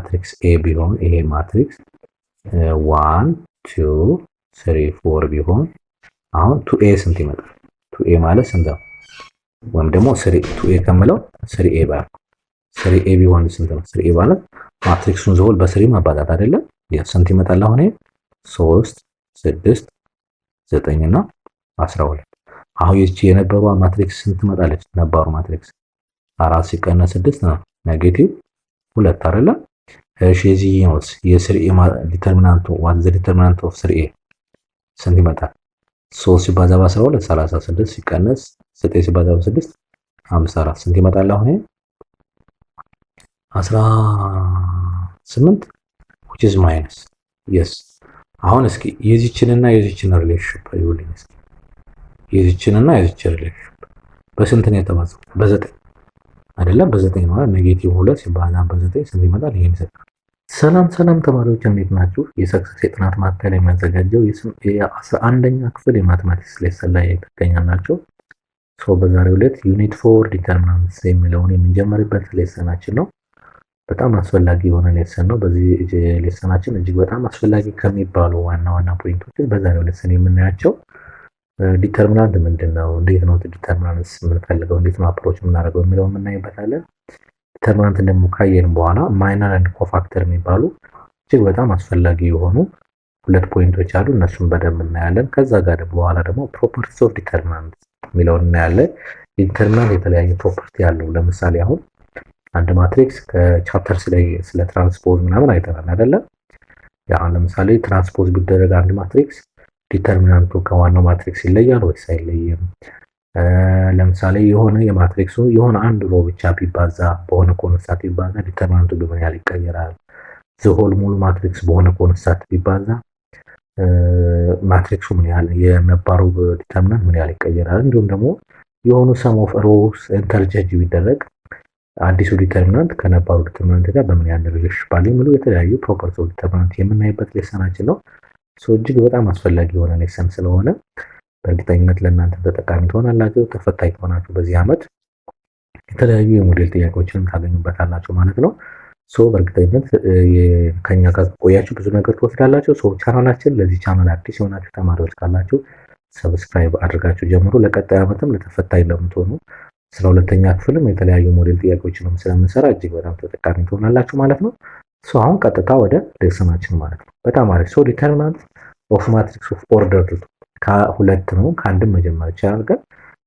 ማትሪክስ ኤ ቢሆን ይሄ ማትሪክስ 1 2 3 4 ቢሆን አሁን 2ኤ ስንት ይመጣል? 2ኤ ማለት ስንት ነው? ወይም ደግሞ 2ኤ ከምለው 3ኤ ባል 3ኤ ቢሆን ስንት ነው? 3ኤ ማለት ማትሪክሱን ዘሆል በስሪ ማባዛት አይደለም? ስንት ይመጣል? አሁን 3 6 9 እና 12 አሁን ይቺ የነበረው ማትሪክስ ስንት ትመጣለች? ነባሩ ማትሪክስ 4 ሲቀነስ 6 ነው ኔጌቲቭ 2 አይደለም? እሺ የዚህኛውስ የ3ኤ ዲተርሚናንቱ ዋት ዘ ዲተርሚናንት ኦፍ 3ኤ ስንት ይመጣል? 3 ሲባዛ በ12 36 ሲቀነስ 9 ሲባዛ በ6 54 ስንት ይመጣል? አሁን 18 which is minus yes አሁን እስኪ የዚህችንና የዚህችን ሪሌሽንሺፕ ይውልኝ እስኪ የዚህችንና የዚህችን ሪሌሽንሺፕ በስንት ነው የተባዛው? በ9 አይደለም? በ9 ነው። ኔጌቲቭ 2 ሲባዛ በ9 ስንት ይመጣል? ይሄን ይሰጣል። ሰላም ተማሪዎች እንዴት ናችሁ? የሰክሰስ የጥናት ማዕከል የሚያዘጋጀው የ11ኛ ክፍል የማትማቲክስ ሌሰን ላይ ትገኛላችሁ። በዛሬው ዕለት ዩኒት 4 ዲተርሚናንትስ የሚለውን የምንጀምርበት ሌሰናችን ነው። በጣም አስፈላጊ የሆነ ሌሰን ነው። በዚህ ሌሰናችን እጅግ በጣም አስፈላጊ ከሚባሉ ዋና ፖይንቶች በዛሬው ሌሰን የምናያቸው ዲተርሚናንት ምንድነው፣ እንዴት ነው ዲተርሚናንትስ የምንፈልገው፣ እንዴት ነው አፕሮች የምናደርገው የሚለው የምናይበታለን። ዲተርሚናንት ደግሞ ካየን በኋላ ማይነር ኤንድ ኮፋክተር የሚባሉ እጅግ በጣም አስፈላጊ የሆኑ ሁለት ፖይንቶች አሉ። እነሱን በደንብ እናያለን። ከዛ ጋር በኋላ ደግሞ ፕሮፐርቲስ ኦፍ ዲተርሚናንት የሚለውን እናያለን። ዲተርሚናንት የተለያየ ፕሮፐርቲ አለው። ለምሳሌ አሁን አንድ ማትሪክስ ከቻፕተርስ ላይ ስለ ትራንስፖዝ ምናምን አይተናል አይደለም? ያ ለምሳሌ ትራንስፖዝ ቢደረግ አንድ ማትሪክስ ዲተርሚናንቱ ከዋናው ማትሪክስ ይለያል ወይስ አይለይም? ለምሳሌ የሆነ የማትሪክሱ የሆነ አንድ ሮ ብቻ ቢባዛ በሆነ ኮንስታንት ቢባዛ ዲተርሚናንቱ በምን ያህል ይቀየራል? ዘሆል ሙሉ ማትሪክስ በሆነ ኮንስታንት ቢባዛ ማትሪክሱ ምን ያህል የነባሩ ዲተርሚናንት ምን ያህል ይቀየራል? እንዲሁም ደግሞ የሆኑ ሰም ኦፍ ሮውስ ኢንተርቼንጅ ቢደረግ አዲሱ ዲተርሚናንት ከነባሩ ዲተርሚናንት ጋር በምን ያህል ሪሌሽንሺፕ አለ የሚሉ የተለያዩ ፕሮፐርቲስ ኦፍ ዲተርሚናንት የምናይበት ሌሰናችን ነው። እጅግ በጣም አስፈላጊ የሆነ ሌሰን ስለሆነ በእርግጠኝነት ለእናንተ ተጠቃሚ ትሆናላችሁ። ተፈታኝ ትሆናችሁ። በዚህ ዓመት የተለያዩ የሞዴል ጥያቄዎችንም ታገኙበታላችሁ ማለት ነው። በእርግጠኝነት ከኛ ጋር ቆያችሁ ብዙ ነገር ትወስዳላችሁ። ቻናላችን ለዚህ ቻናል አዲስ የሆናችሁ ተማሪዎች ካላችሁ ሰብስክራይብ አድርጋችሁ ጀምሩ። ለቀጣይ ዓመትም ለተፈታኝ ለምትሆኑ 12ኛ ክፍልም የተለያዩ ሞዴል ጥያቄዎችንም ስለምንሰራ እጅግ በጣም ተጠቃሚ ትሆናላችሁ ማለት ነው። አሁን ቀጥታ ወደ ሌሰናችን ማለት ነው። በጣም አሪፍ። ዲተርሚናንት ኦፍ ማትሪክስ ኦፍ ኦርደር ከሁለት ነው ከአንድም መጀመር ይችላል። ግን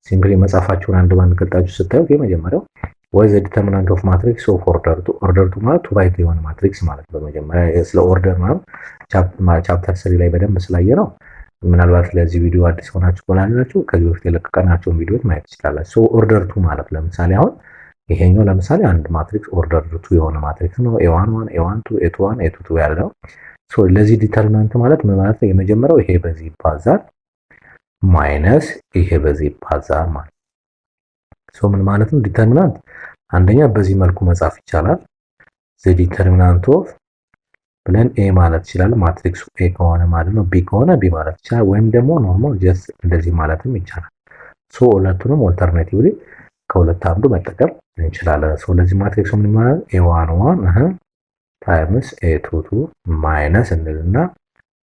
ሲምፕሊ መጻፋችሁን አንድ ባንድ ገልጣችሁ ስታዩት የመጀመሪያው ወይ ዘ ዲተርሚናንት ኦፍ ማትሪክስ ኦፍ ኦርደር ቱ ማለት ቱ ባይ ቱ የሆነ ማትሪክስ ማለት ነው። በመጀመሪያ ስለ ኦርደር ማለት ቻፕተር 3 ላይ በደንብ ስላየ ነው። ምናልባት ለዚህ ቪዲዮ አዲስ ሆናችሁ ቆላላችሁ ከዚህ በፊት የለቀቀናቸውን ቪዲዮዎች ማየት ትችላላችሁ። ኦርደር ቱ ማለት ለምሳሌ አሁን ይሄኛው ለምሳሌ አንድ ማትሪክስ ኦርደር ቱ የሆነ ማትሪክስ ነው። A11 A12 A21 A22 ያለው ለዚህ ዲተርሚናንት ማለት ምን ማለት ነው? የመጀመሪያው ይሄ በዚህ ይባዛል ማይነስ ይሄ በዚህ ይባዛል ማለት ምን ማለት ነው? ዲተርሚናንት አንደኛ በዚህ መልኩ መጻፍ ይቻላል። ዘ ዲተርሚናንት ኦፍ ብለን ኤ ማለት ይችላል። ማትሪክሱ ኤ ከሆነ ማለት ነው። ቢ ከሆነ ቢ ማለት ይችላል። ወይም ደግሞ ኖርማል ጀስት እንደዚህ ማለትም ይቻላል። ሁለቱንም ኦልተርኔቲቭሊ ከሁለት አንዱ መጠቀም እንችላለን። ለዚህ ማትሪክሱ ምን ማለት A11 ታይምስ A22 ማይነስ እንልና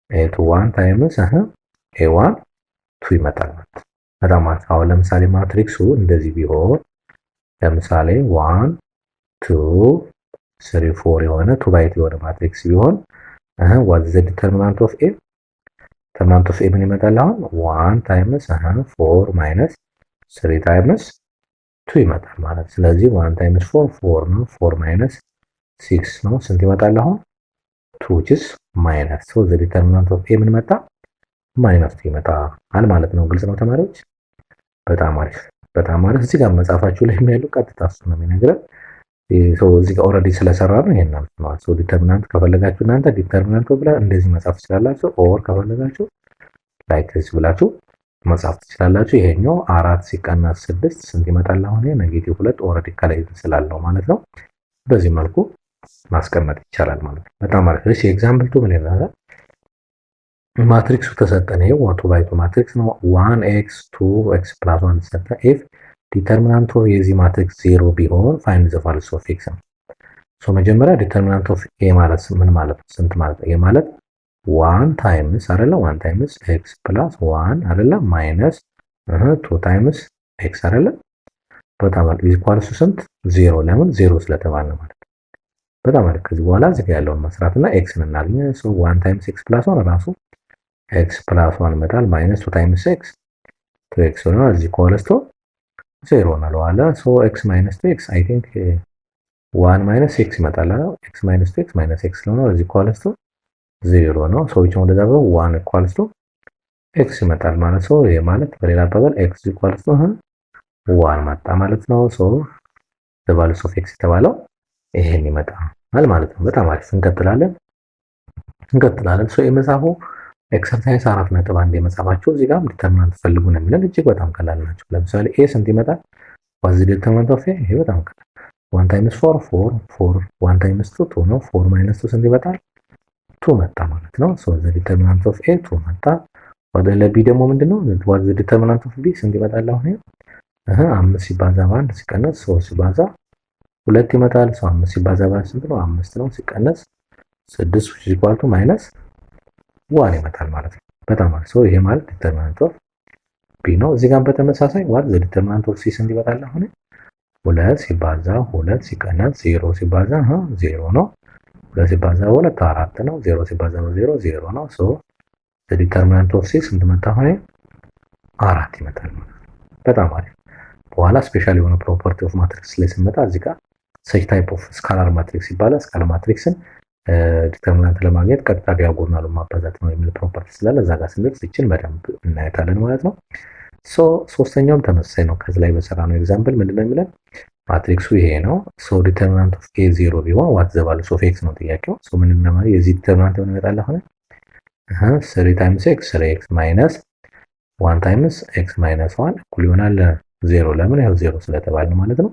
A21 ታይምስ A12 ይመጣል ማለት ነው። በጣም አሁን ለምሳሌ ማትሪክሱ እንደዚህ ቢሆን ለምሳሌ 1 2 3 4 የሆነ 2 ባይ 2 የሆነ ማትሪክስ ቢሆን what is the determinant of A? determinant of A ምን ይመጣል? አሁን 1 ታይምስ 4 ማይነስ 3 ታይምስ 2 ይመጣል ማለት። ስለዚህ 1 ታይምስ 4 ነው። 4 ማይነስ 6 ነው። ስንት ይመጣል? አሁን 2 which is minus. the determinant of A ምን መጣ? ማይነስ 2 ይመጣል ማለት ነው። ግልጽ ነው ተማሪዎች? በጣም አሪፍ በጣም አሪፍ። እዚህ ጋር መጻፋችሁ ላይ የሚያለው ቀጥታ እሱ ነው የሚነግረን። እዚህ ጋር ኦልሬዲ ስለሰራ ነው ይሄን ነው። ዲተርሚናንት ከፈለጋችሁ እናንተ ዲተርሚናንት ብላ እንደዚህ መጻፍ ትችላላችሁ። ኦር ከፈለጋችሁ ላይክ this ብላችሁ መጻፍ ትችላላችሁ። ይሄኛው 4 ሲቀነስ 6 ስንት ይመጣል? አሁን ኔጌቲቭ 2 ኦልሬዲ ከላይ ስላለው ማለት ነው። በዚህ መልኩ ማስቀመጥ ይቻላል ማለት ነው። በጣም አሪፍ። እሺ ኤግዛምፕል 2 ምን ይላል? ማትሪክሱ ተሰጠን። ይሄ 1 ባይ 2 ማትሪክስ ነው። 1x 2x + 1 ተሰጠ። ኢፍ ዲተርሚናንት ኦፍ የዚህ ማትሪክስ 0 ቢሆን ፋይንድ ዘ ቫልዩስ ኦፍ x ነው። ሶ መጀመሪያ ዲተርሚናንት ኦፍ ኤ ማለት ምን ማለት ነው? ስንት ማለት ነው? ኤ ማለት 1 ታይምስ አይደለ 1 ታይምስ ኤክስ ፕላስ 1 አይደለ ማይነስ 2 ታይምስ ኤክስ አይደለ በጣም አሪፍ ኢኳልስ ስንት 0 ለምን 0 ስለተባለ ማለት ነው። በጣም አሪፍ ከዚህ በኋላ እዚህ ጋር ያለውን መስራትና ኤክስን እናገኝ። ሶ 1 ታይምስ ኤክስ ፕላስ 1 ራሱ ኤክስ ፕላስ 1 ይመጣል ማይነስ 2 ታይምስ ኤክስ 2x ነው እዚህ ኢኳልስ 0 እንለዋለን። ሶ ኤክስ ማይነስ 2x አይ ቲንክ 1 ማይነስ ኤክስ ይመጣል አይደል? ኤክስ ማይነስ 2x ማይነስ ኤክስ ነው እዚህ ኢኳልስ 0 ነው። ሶ ይሄ ወደዛ ብሎ 1 ኢኳልስ ኤክስ ይመጣል ማለት ነው። ይሄ ማለት በሌላ አባባል ኤክስ ኢኳልስ 1 መጣ ማለት ነው። ሶ ዘ ቫልዩስ ኦፍ ኤክስ የተባለው ይሄን ይመጣል ማለት ነው። በጣም አሪፍ እንቀጥላለን። ሶ የመጻፉ ኤክሰርሳይዝ 4.1 የመጻፋቸው እዚህ ጋር ዲተርሚናንት ፈልጉ ነው የሚለን እጅግ በጣም ቀላል ናቸው። ለምሳሌ ኤ ስንት ይመጣል? ዋዝ ዘ ዲተርሚናንት ኦፍ ኤ? ይሄ በጣም ቀላል 1 ታይምስ 4 4 1 ታይምስ 2 2 ነው። 4 ማይነስ 2 ስንት ይመጣል? 2 መጣ ማለት ነው። ሶ ዘ ዲተርሚናንት ኦፍ ኤ 2 መጣ። ወደ ለቢ ደግሞ ምንድነው? ዋዝ ዘ ዲተርሚናንት ኦፍ ቢ ስንት ይመጣል? አሁን 5 ሲባዛ በ1 ሲቀነስ 3 ሲባዛ 2 ይመጣል። ሶ 5 ሲባዛ በ1 ስንት ነው? 5 ነው። ሲቀነስ 6 ሲቋልቱ ማይነስ 1 ይመጣል ማለት ነው። በጣም አሪፍ። ሶ ይሄ ማለት ዲተርሚናንት ኦፍ ቢ ነው። እዚህ ጋር በተመሳሳይ ዋት ዘ ዲተርሚናንት ኦፍ ሲ ስንት ይመጣል? አሁን 2 ሲባዛ 2 ሲቀነስ 0 ሲባዛ 0 ነው። 2 ሲባዛ 2 4 ነው። 0 ሲባዛ 0 0 ነው። ሶ ዘ ዲተርሚናንት ኦፍ ሲ ስንት መጣ? አሁን 4 ይመጣል ማለት ነው። በጣም አሪፍ። በኋላ ስፔሻል የሆነ ፕሮፐርቲ ኦፍ ማትሪክስ ላይ ስንመጣ እዚህ ጋር ሰች ታይፕ ኦፍ ስካላር ማትሪክስ ይባላል። ስካላር ማትሪክስን ዲተርሚናንት ለማግኘት ቀጥታ ዲያጎናሉን ማባዛት ነው የሚል ፕሮፐርቲ ስላለ እዛ ጋር ስንደርስ ይችን በደንብ እናያታለን ማለት ነው። ሶ ሶስተኛውም ተመሳሳይ ነው። ከዚህ ላይ በሰራ ነው ኤግዛምፕል ምንድነው የሚለን ማትሪክሱ ይሄ ነው። ሶ ዲተርሚናንት ኦፍ ኤ 0 ቢሆን ዋት ዘ ቫልዩስ ኦፍ ኤክስ ነው ጥያቄው። ሶ ምን እና ማለት የዚህ ዲተርሚናንት ምን ይመጣል? አሁን 3 ታይምስ ኤክስ 3x ማይነስ 1 ታይምስ ኤክስ ማይነስ 1 እኩል ይሆናል 0 ለምን ይሄው 0 ስለተባለ ማለት ነው።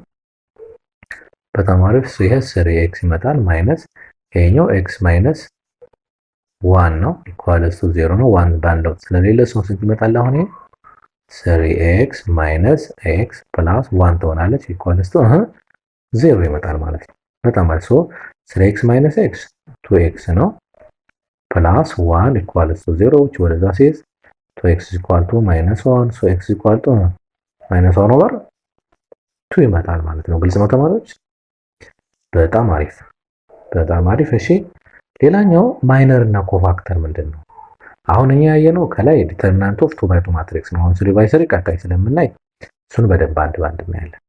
በጣም አሪፍ። ሶ ይሄ 3x ይመጣል ማይነስ ይሄኛው x ማይነስ 1 ነው ኢኳልስ ቱ 0 ነው። 1 ባለው ስለሌለ ሶ ስንት ይመጣል? አሁን 3x ማይነስ x ፕላስ 1 ትሆናለች ኢኳልስ ቱ 0 ይመጣል ማለት ነው። በጣም አሪፍ። ሶ 3x ማይነስ x 2x ነው ፕላስ 1 ኢኳልስ ቱ 0 which ወደዛ ሲይዝ 2x ኢኳል ቱ ማይነስ 1 ሶ x ኢኳል ቱ ማይነስ 1 ኦቨር 2 ይመጣል ማለት ነው። ግልጽ ነው ተማሪዎች? በጣም አሪፍ በጣም አሪፍ። እሺ ሌላኛው ማይነር እና ኮፋክተር ምንድን ነው? አሁን እኛ ያየነው ከላይ ዲተርሚናንት ኦፍ 2 ባይ 2 ማትሪክስ ነው። አሁን ስሪ ባይ ስሪ ቀጣይ ስለምናይ እሱን በደንብ አንድ ባንድ እናያለን።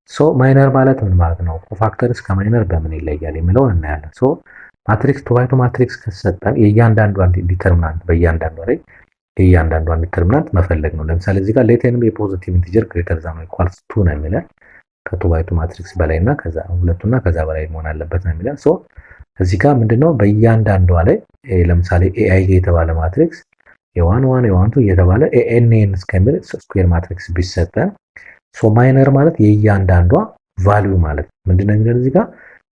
ሶ ማይነር ማለት ምን ማለት ነው? ኮፋክተርስ ከማይነር በምን ይለያል የሚለውን እናያለን። ሶ ማትሪክስ 2 ባይ 2 ማትሪክስ ከሰጠን የእያንዳንዷን ዲተርሚናንት በእያንዳንዷ ላይ የእያንዳንዷን ዲተርሚናንት መፈለግ ነው። ለምሳሌ እዚህ ጋር ሌት ኤንድ የፖዚቲቭ ኢንቲጀር ግሬተር ዛን ኦር ኢኳልስ 2 ነው የሚለን ከ2 ባይ 2 ማትሪክስ በላይና ከዛ ሁለቱና ከዛ በላይ መሆን አለበት ነው የሚለን። ሶ እዚህ ጋር ምንድነው በእያንዳንዷ ላይ ለምሳሌ ኤአይ የተባለ ማትሪክስ ኤ1 1 ኤ1 2 እየተባለ ኤኤንኤን እስከሚል ስኩዌር ማትሪክስ ቢሰጠን ሶ ማይነር ማለት የእያንዳንዷ ቫልዩ ማለት ምንድነው የሚለው እዚህ ጋር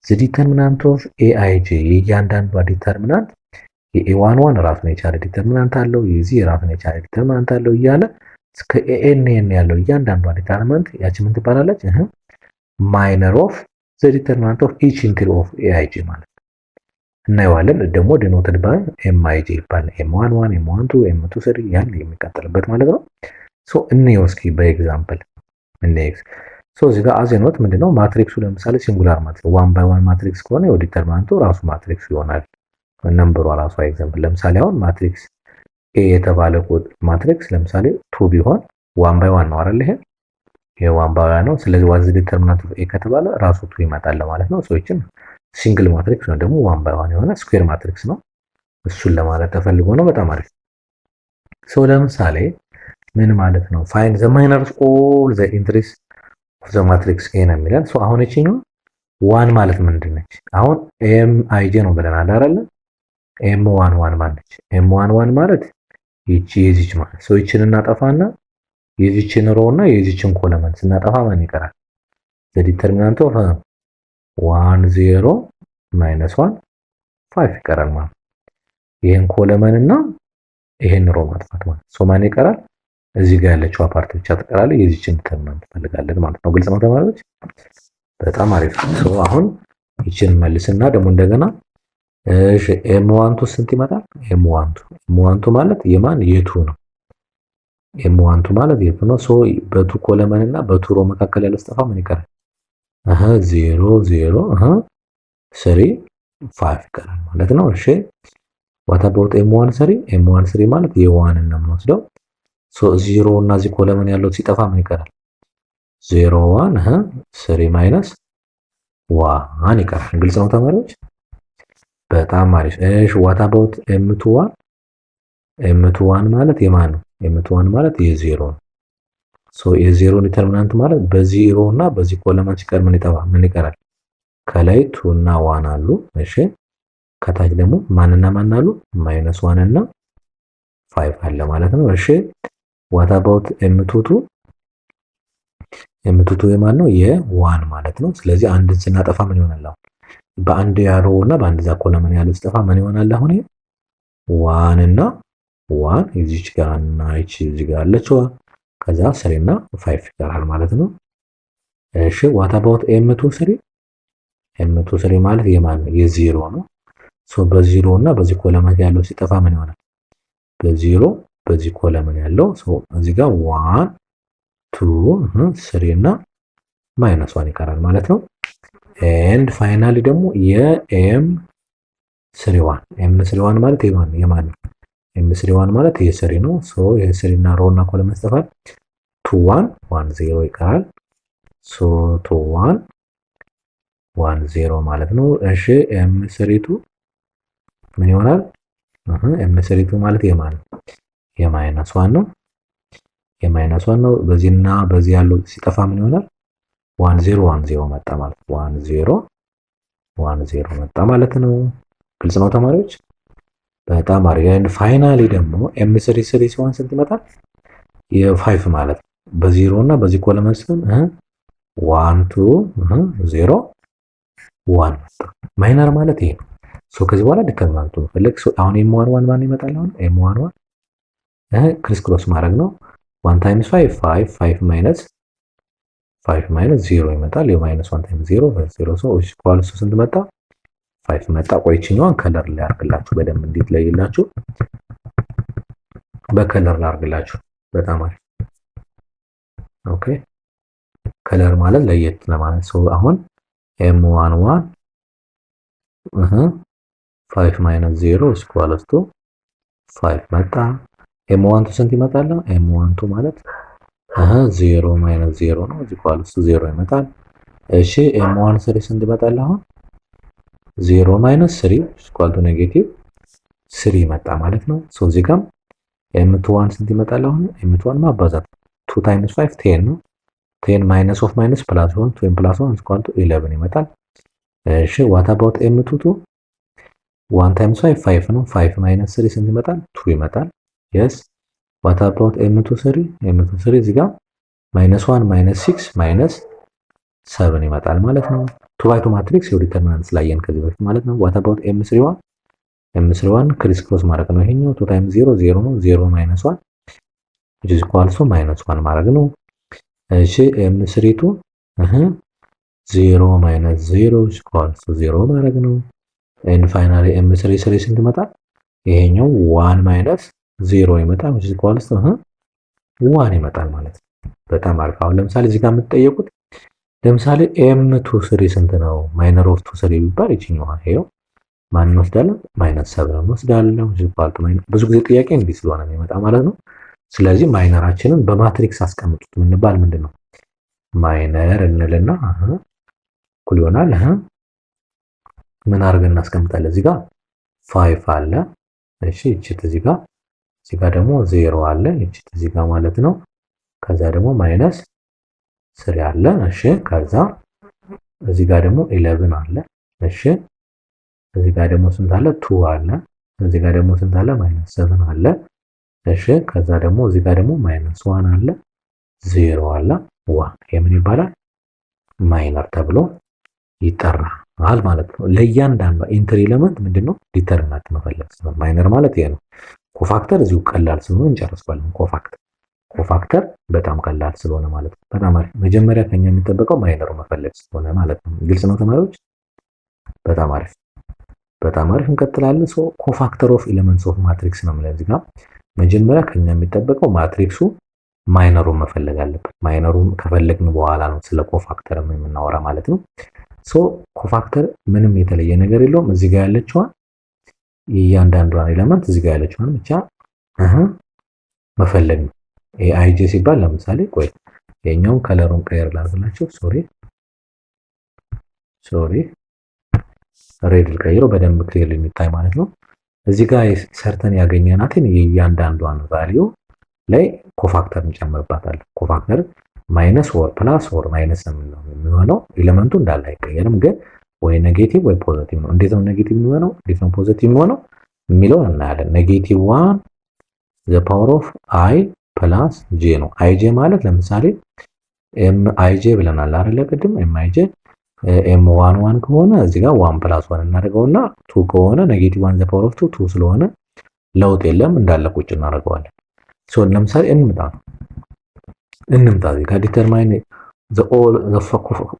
ዘ ዲተርሚናንት ኦፍ ኤአይጂ የእያንዳንዷ ዲተርሚናንት የኤ1 1 ራሱን የቻለ ዲተርሚናንት አለው፣ የዚህ ራሱን የቻለ ዲተርሚናንት አለው እያለ እስከ ኤኤንኤን ያለው እያንዳንዷ ዲተርሚናንት ያቺ ምን ትባላለች? ማይነር ኦፍ ዘ ዲተርሚናንት ኦፍ ኢች ኢንትሪ ኦፍ ኤአይጂ ማለት እናየዋለን። ደግሞ ዲኖትድ ባይ ኤምአይጂ ይባላል። ኤም1 1 ኤም1 2 ኤም2 3 ያን የሚቀጥልበት ማለት ነው። ሶ እንየው እስኪ በኤግዛምፕል እንየው። ሶ እዚህ ጋር አዜኖት ምንድነው ማትሪክሱ ለምሳሌ ሲንጉላር ማትሪክስ 1 ባይ 1 ማትሪክስ ከሆነ የው ዲተርሚናንቱ ራሱ ማትሪክሱ ይሆናል። ነምበሩ ራሱ ኤግዛምፕል ለምሳሌ አሁን ማትሪክስ ኤ የተባለ ቁጥር ማትሪክስ ለምሳሌ 2 ቢሆን 1 ባይ 1 ነው አይደል? ይሄ 1 ባይ 1 ነው። ስለዚህ ዋዝ ዲተርሚናንት ኦፍ ኤ ከተባለ ራሱ 2 ይመጣል ማለት ነው። ሶ ይችን ሲንግል ማትሪክስ ነው ደግሞ 1 ባይ 1 የሆነ ስኩዌር ማትሪክስ ነው። እሱን ለማለት ተፈልጎ ነው። በጣም አሪፍ። ሶ ለምሳሌ ምን ማለት ነው? ፋይንድ ዘ ማይነርስ ኦል ዘ ኢንትሪስ ኦፍ ዘ ማትሪክስ ኤ ነው የሚለን። ሶ አሁን እቺኛው 1 ማለት ምንድን ነች? አሁን ኤም አይጄ ነው ብለናል አይደል? ኤም 1 1 ማለት ኤም 1 1 ማለት ይቺ የዚች ማለት ሶ ይችን እናጠፋና የዚችን ሮ እና የዚችን ኮለመን ስናጠፋ ማን ይቀራል? ዘ ዲተርሚናንት ኦፍ 1 0 ማይነስ 1 5 ይቀራል ማለት ይሄን ኮለመን እና ይሄን ሮ ማጥፋት ማለት ሶ ማን ይቀራል? እዚህ ጋር ያለችው ፓርት ብቻ ትቀራለች። የዚችን ዲተርሚናንት እንፈልጋለን ማለት ነው። ግልጽ ነው ተማሪዎች? በጣም አሪፍ። ሶ አሁን ይችን መልስና ደግሞ እንደገና እሺ ኤም ዋንቱ ስንት ይመጣል? ኤም ዋንቱ ማለት የማን የቱ ነው? ኤም ዋንቱ ማለት የቱ ነው? ሶ በቱ ኮለመን እና በቱ ሮ መካከል ያለው ስጠፋ ምን ይቀራል? 0 0 3 5 ይቀራል ማለት ነው። እሺ ዋት አባውት ኤም ዋን 3? ኤም ዋን 3 ማለት የዋንን ነው የምንወስደው። ሶ 0 እና እዚህ ኮለመን ያለው ሲጠፋ ምን ይቀራል? 0 1 3 ማይነስ 1 ይቀራል። ግልጽ ነው ተማሪዎች? በጣም አሪፍ። እሺ ዋት አባውት ኤም2 1? ኤም2 1 ማለት የማን ነው? ኤም2 1 ማለት የዜሮ ነው። ሶ የዜሮ ዲተርሚናንት ማለት በዚህ ሮ እና በዚህ ኮለመን ሲቀር ምን ይቀራል? ከላይ 2 እና 1 አሉ። እሺ ከታች ደግሞ ማንና ማን አሉ? ማይነስ 1 እና 5 አለ ማለት ነው። እሺ ዋት አባውት ኤም22? ኤም22 የማን ነው? የዋን ማለት ነው። ስለዚህ አንድን ስናጠፋ ምን ይሆናል? በአንድ ያሮ እና በአንድ ዛ ኮለመን ያለው ስጠፋ ምን ይሆናል? አሁን ዋን እና ዋን እዚች ጋር እና እቺ እዚህ ጋር አለችዋ ከዛ 3 እና 5 ይቀራል ማለት ነው። እሺ ዋት አባውት ኤም2 3? ኤም2 3 ማለት የማን ነው? የዜሮ ነው። ሶ በዜሮ እና በዚህ ኮለመን ያለው ሲጠፋ ምን ይሆናል? በዜሮ በዚህ ኮለመን ያለው ሶ እዚህ ጋር 1 2 3 እና ማይነስ 1 ይቀራል ማለት ነው። ኤንድ ፋይናሊ ደግሞ የኤም 31 ማለት የማን ነው? ኤም 31 ማለት የሰሪ ነው። ሶ የሰሪ እና ሮ እና ኮለመን ይጠፋል። 2 1 1 0 ይቀራል። ሶ 2 1 1 0 ማለት ነው። እሺ ኤም 32 ምን ይሆናል? ኤም 32 ማለት የማን ነው? የማይነስ 1 ነው። የማይነስ 1 ነው። በዚህና በዚህ ያለው ሲጠፋ ምን ይሆናል? 1 0 1 0 መጣ ማለት 1 0 1 0 መጣ ማለት ነው። ግልጽ ነው ተማሪዎች? በጣም አሪፍ። ኤንድ ፋይናሊ ደግሞ ኤም 33 ሲሆን ስንት ይመጣል? የ5 ማለት ነው። በዜሮ እና በዚህ ኮለመን ሲሆን 1 2 0 1 መጣ። ማይነር ማለት ይሄ ነው። ሶ ከዚህ በኋላ ዲተርሚናንቱ ፈለግ አሁን ኤም 1 ማን ይመጣል? አሁን ኤም 1 ክሪስ ክሮስ ማድረግ ነው። 1 ታይምስ 5 5 ማይነስ 0 ይመጣል። የማይነስ 1 ታይምስ 0 0 ሶ ኢኳልስ ስንት መጣ? 5 መጣ። ቆይችኛዋን ከለር ላይ አድርግላችሁ በደንብ እንዲትለይላችሁ በከለር ላይ አድርግላችሁ። በጣም አሪፍ። ኦኬ ከለር ማለት ለየት ለማለት ሶ አሁን ኤም 1 1 5 ማይነስ 0 ኢኳልስ ቱ 5 መጣ። ኤም 1 ስንት ይመጣል? ኤም 1 ማለት 0 ማይነስ 0 ነው። ኢኳልስ ቱ 0 ይመጣል። እሺ ኤም 1 3 ስንት ይመጣል? አሁን 0 ማይነስ 3 ኢኳል ቱ ኔጌቲቭ 3 መጣ ማለት ነው። ሶ እዚህ ጋር ኤም21 ስንት ይመጣል? አሁን ኤም21 ማባዛት 2 ታይምስ 5 10 ነው። 10 ማይነስ ኦፍ ማይነስ ፕላስ 1 2 ፕላስ 1 ኢኳል ቱ 11 ይመጣል። እሺ ዋት አባውት ኤም22? 1 ታይምስ 5 5 ነው። 5 ማይነስ 3 ስንት ይመጣል? 2 ይመጣል። የስ ዋት አባውት ኤም23? ኤም23 እዚህ ጋር ማይነስ 1 ማይነስ 6 ማይነስ 7 ይመጣል ማለት ነው። 2 ባይ 2 ማትሪክስ የዲተርሚናንት ስላየን ከዚህ በፊት ማለት ነው። ዋት አባውት ኤም31? ኤም31 ክሪስ ክሮስ ማድረግ ነው። ይሄኛው 2 ታይምስ 0 0 ነው። 0 ማይነስ 1 which is equals to ማይነስ 1 ማድረግ ነው። እሺ ኤም32 0 ማይነስ 0 is equals to 0 ማድረግ ነው። ኤንድ ፋይናሊ ኤም33 ስንት ይመጣል? ይሄኛው 1 ማይነስ 0 ይመጣል which is equals to 1 ይመጣል ማለት ነው። በጣም አሪፍ። አሁን ለምሳሌ እዚህ ጋር የምትጠየቁት ለምሳሌ ኤም23 ስንት ነው? ማይነር ኦፍ 23 ቢባል ይችኛው ይሄው ማን እንወስዳለን? ማይነስ 7 እንወስዳለን። ብዙ ጊዜ ጥያቄ እንዲህ ስለሆነ የሚመጣ ማለት ነው። ስለዚህ ማይነራችንን በማትሪክስ አስቀምጡት። ምንባል ምንድነው? ማይነር እንልና እኩል ይሆናል ምን አድርገን እናስቀምጣለን? እዚህ ጋር 5 አለ። እሺ እቺት እዚህ ጋር ደግሞ 0 አለ። እቺት እዚህ ጋር ማለት ነው። ከዛ ደግሞ ማይነስ 3 አለ። እሺ ከዛ እዚህ ጋር ደግሞ 11 አለ። እሺ እዚህ ጋር ደግሞ ስንት አለ? 2 አለ። እዚህ ጋር ደግሞ ስንት አለ? ማይነስ 7 አለ። እሺ ከዛ ደግሞ እዚህ ጋር ደግሞ ማይነስ 1 አለ፣ 0 አለ፣ 1 የምን ይባላል? ማይነር ተብሎ ይጠራል ማለት ነው። ለእያንዳንዱ ኢንትሪ ኤሌመንት ምንድነው ዲተርሚናንት መፈለግ ነው። ማይነር ማለት ይሄ ነው። ኮፋክተር እዚሁ ቀላል ስለሆነ እንጨርሳለን። ኮፋክተር በጣም ቀላል ስለሆነ ማለት ነው። በጣም አሪፍ። መጀመሪያ ከኛ የሚጠበቀው ማይነሩ መፈለግ ስለሆነ ማለት ነው። ግልጽ ነው ተማሪዎች? በጣም አሪፍ በጣም አሪፍ። እንቀጥላለን። ሶ ኮፋክተር ኦፍ ኤሌመንትስ ኦፍ ማትሪክስ ነው ማለት እዚህ ጋር መጀመሪያ ከኛ የሚጠበቀው ማትሪክሱ ማይነሩን መፈለግ አለበት። ማይነሩን ከፈለግን በኋላ ነው ስለ ኮፋክተር የምናወራ ማለት ነው። ሶ ኮፋክተር ምንም የተለየ ነገር የለውም። እዚህ ጋር ያለችዋን እያንዳንዷን ኤሌመንት እዚህ ጋር ያለችዋን ብቻ መፈለግ ነው። አይጄ ሲባል ለምሳሌ ቆይ የኛውን ከለሩን ቀየር ላድርግላችሁ። ሶሪ ሬድ ልቀይረው በደንብ ክሊር የሚታይ ማለት ነው። እዚህ ጋር ሰርተን ያገኘናትን የእያንዳንዷን ቫልዩ ላይ ኮፋክተር እንጨምርባታለን። ኮፋክተር ማይነስ ኦር ፕላስ ኦር ማይነስ ነው የሚሆነው። ኤሌመንቱ እንዳለ አይቀየርም፣ ግን ወይ ኔጌቲቭ ወይ ፖዚቲቭ ነው። እንዴት ነው ኔጌቲቭ የሚሆነው? እንዴት ነው ፖዚቲቭ የሚሆነው የሚለውን እናያለን። ኔጌቲቭ 1 ዘ ፓወር ኦፍ አይ ፕላስ ጄ ነው። አይጄ ማለት ለምሳሌ ኤም አይጄ ብለናል አይደለ? ቅድም ኤም አይጄ ኤም 1 1 ከሆነ እዚህ ጋር 1 ፕላስ 1 እናደርገውና 2 ከሆነ ኔጌቲቭ 1 ዘ ፓወር ኦፍ 2 ስለሆነ ለውጥ የለም እንዳለ ቁጭ እናደርገዋለን። ሶ ለምሳሌ እንምጣ እዚህ ጋር ዲተርማይን ዘ ኦል ዘ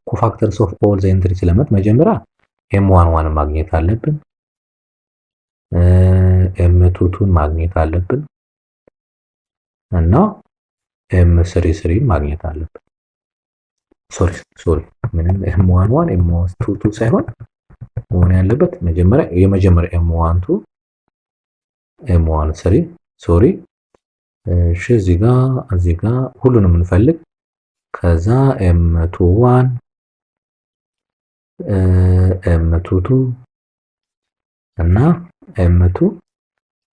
ኮፋክተርስ ኦፍ ኦል ዘ ኢንትሪስ ኤሌመንት መጀመሪያ ኤም 1 1 ማግኘት አለብን። ኤም 2 2 ማግኘት አለብን እና ኤም 3 3 ማግኘት አለብን። ሶሪ ምንም ኤም 1 1 ኤም 2 2 ሳይሆን መሆን ያለበት የመጀመሪያ ኤም 1 2 ኤም 1 3 ሶሪ እሺ እዚህ ጋር ሁሉንም እንፈልግ። ከዛ ኤም 2 1 ኤም 2 2 እና ኤም 2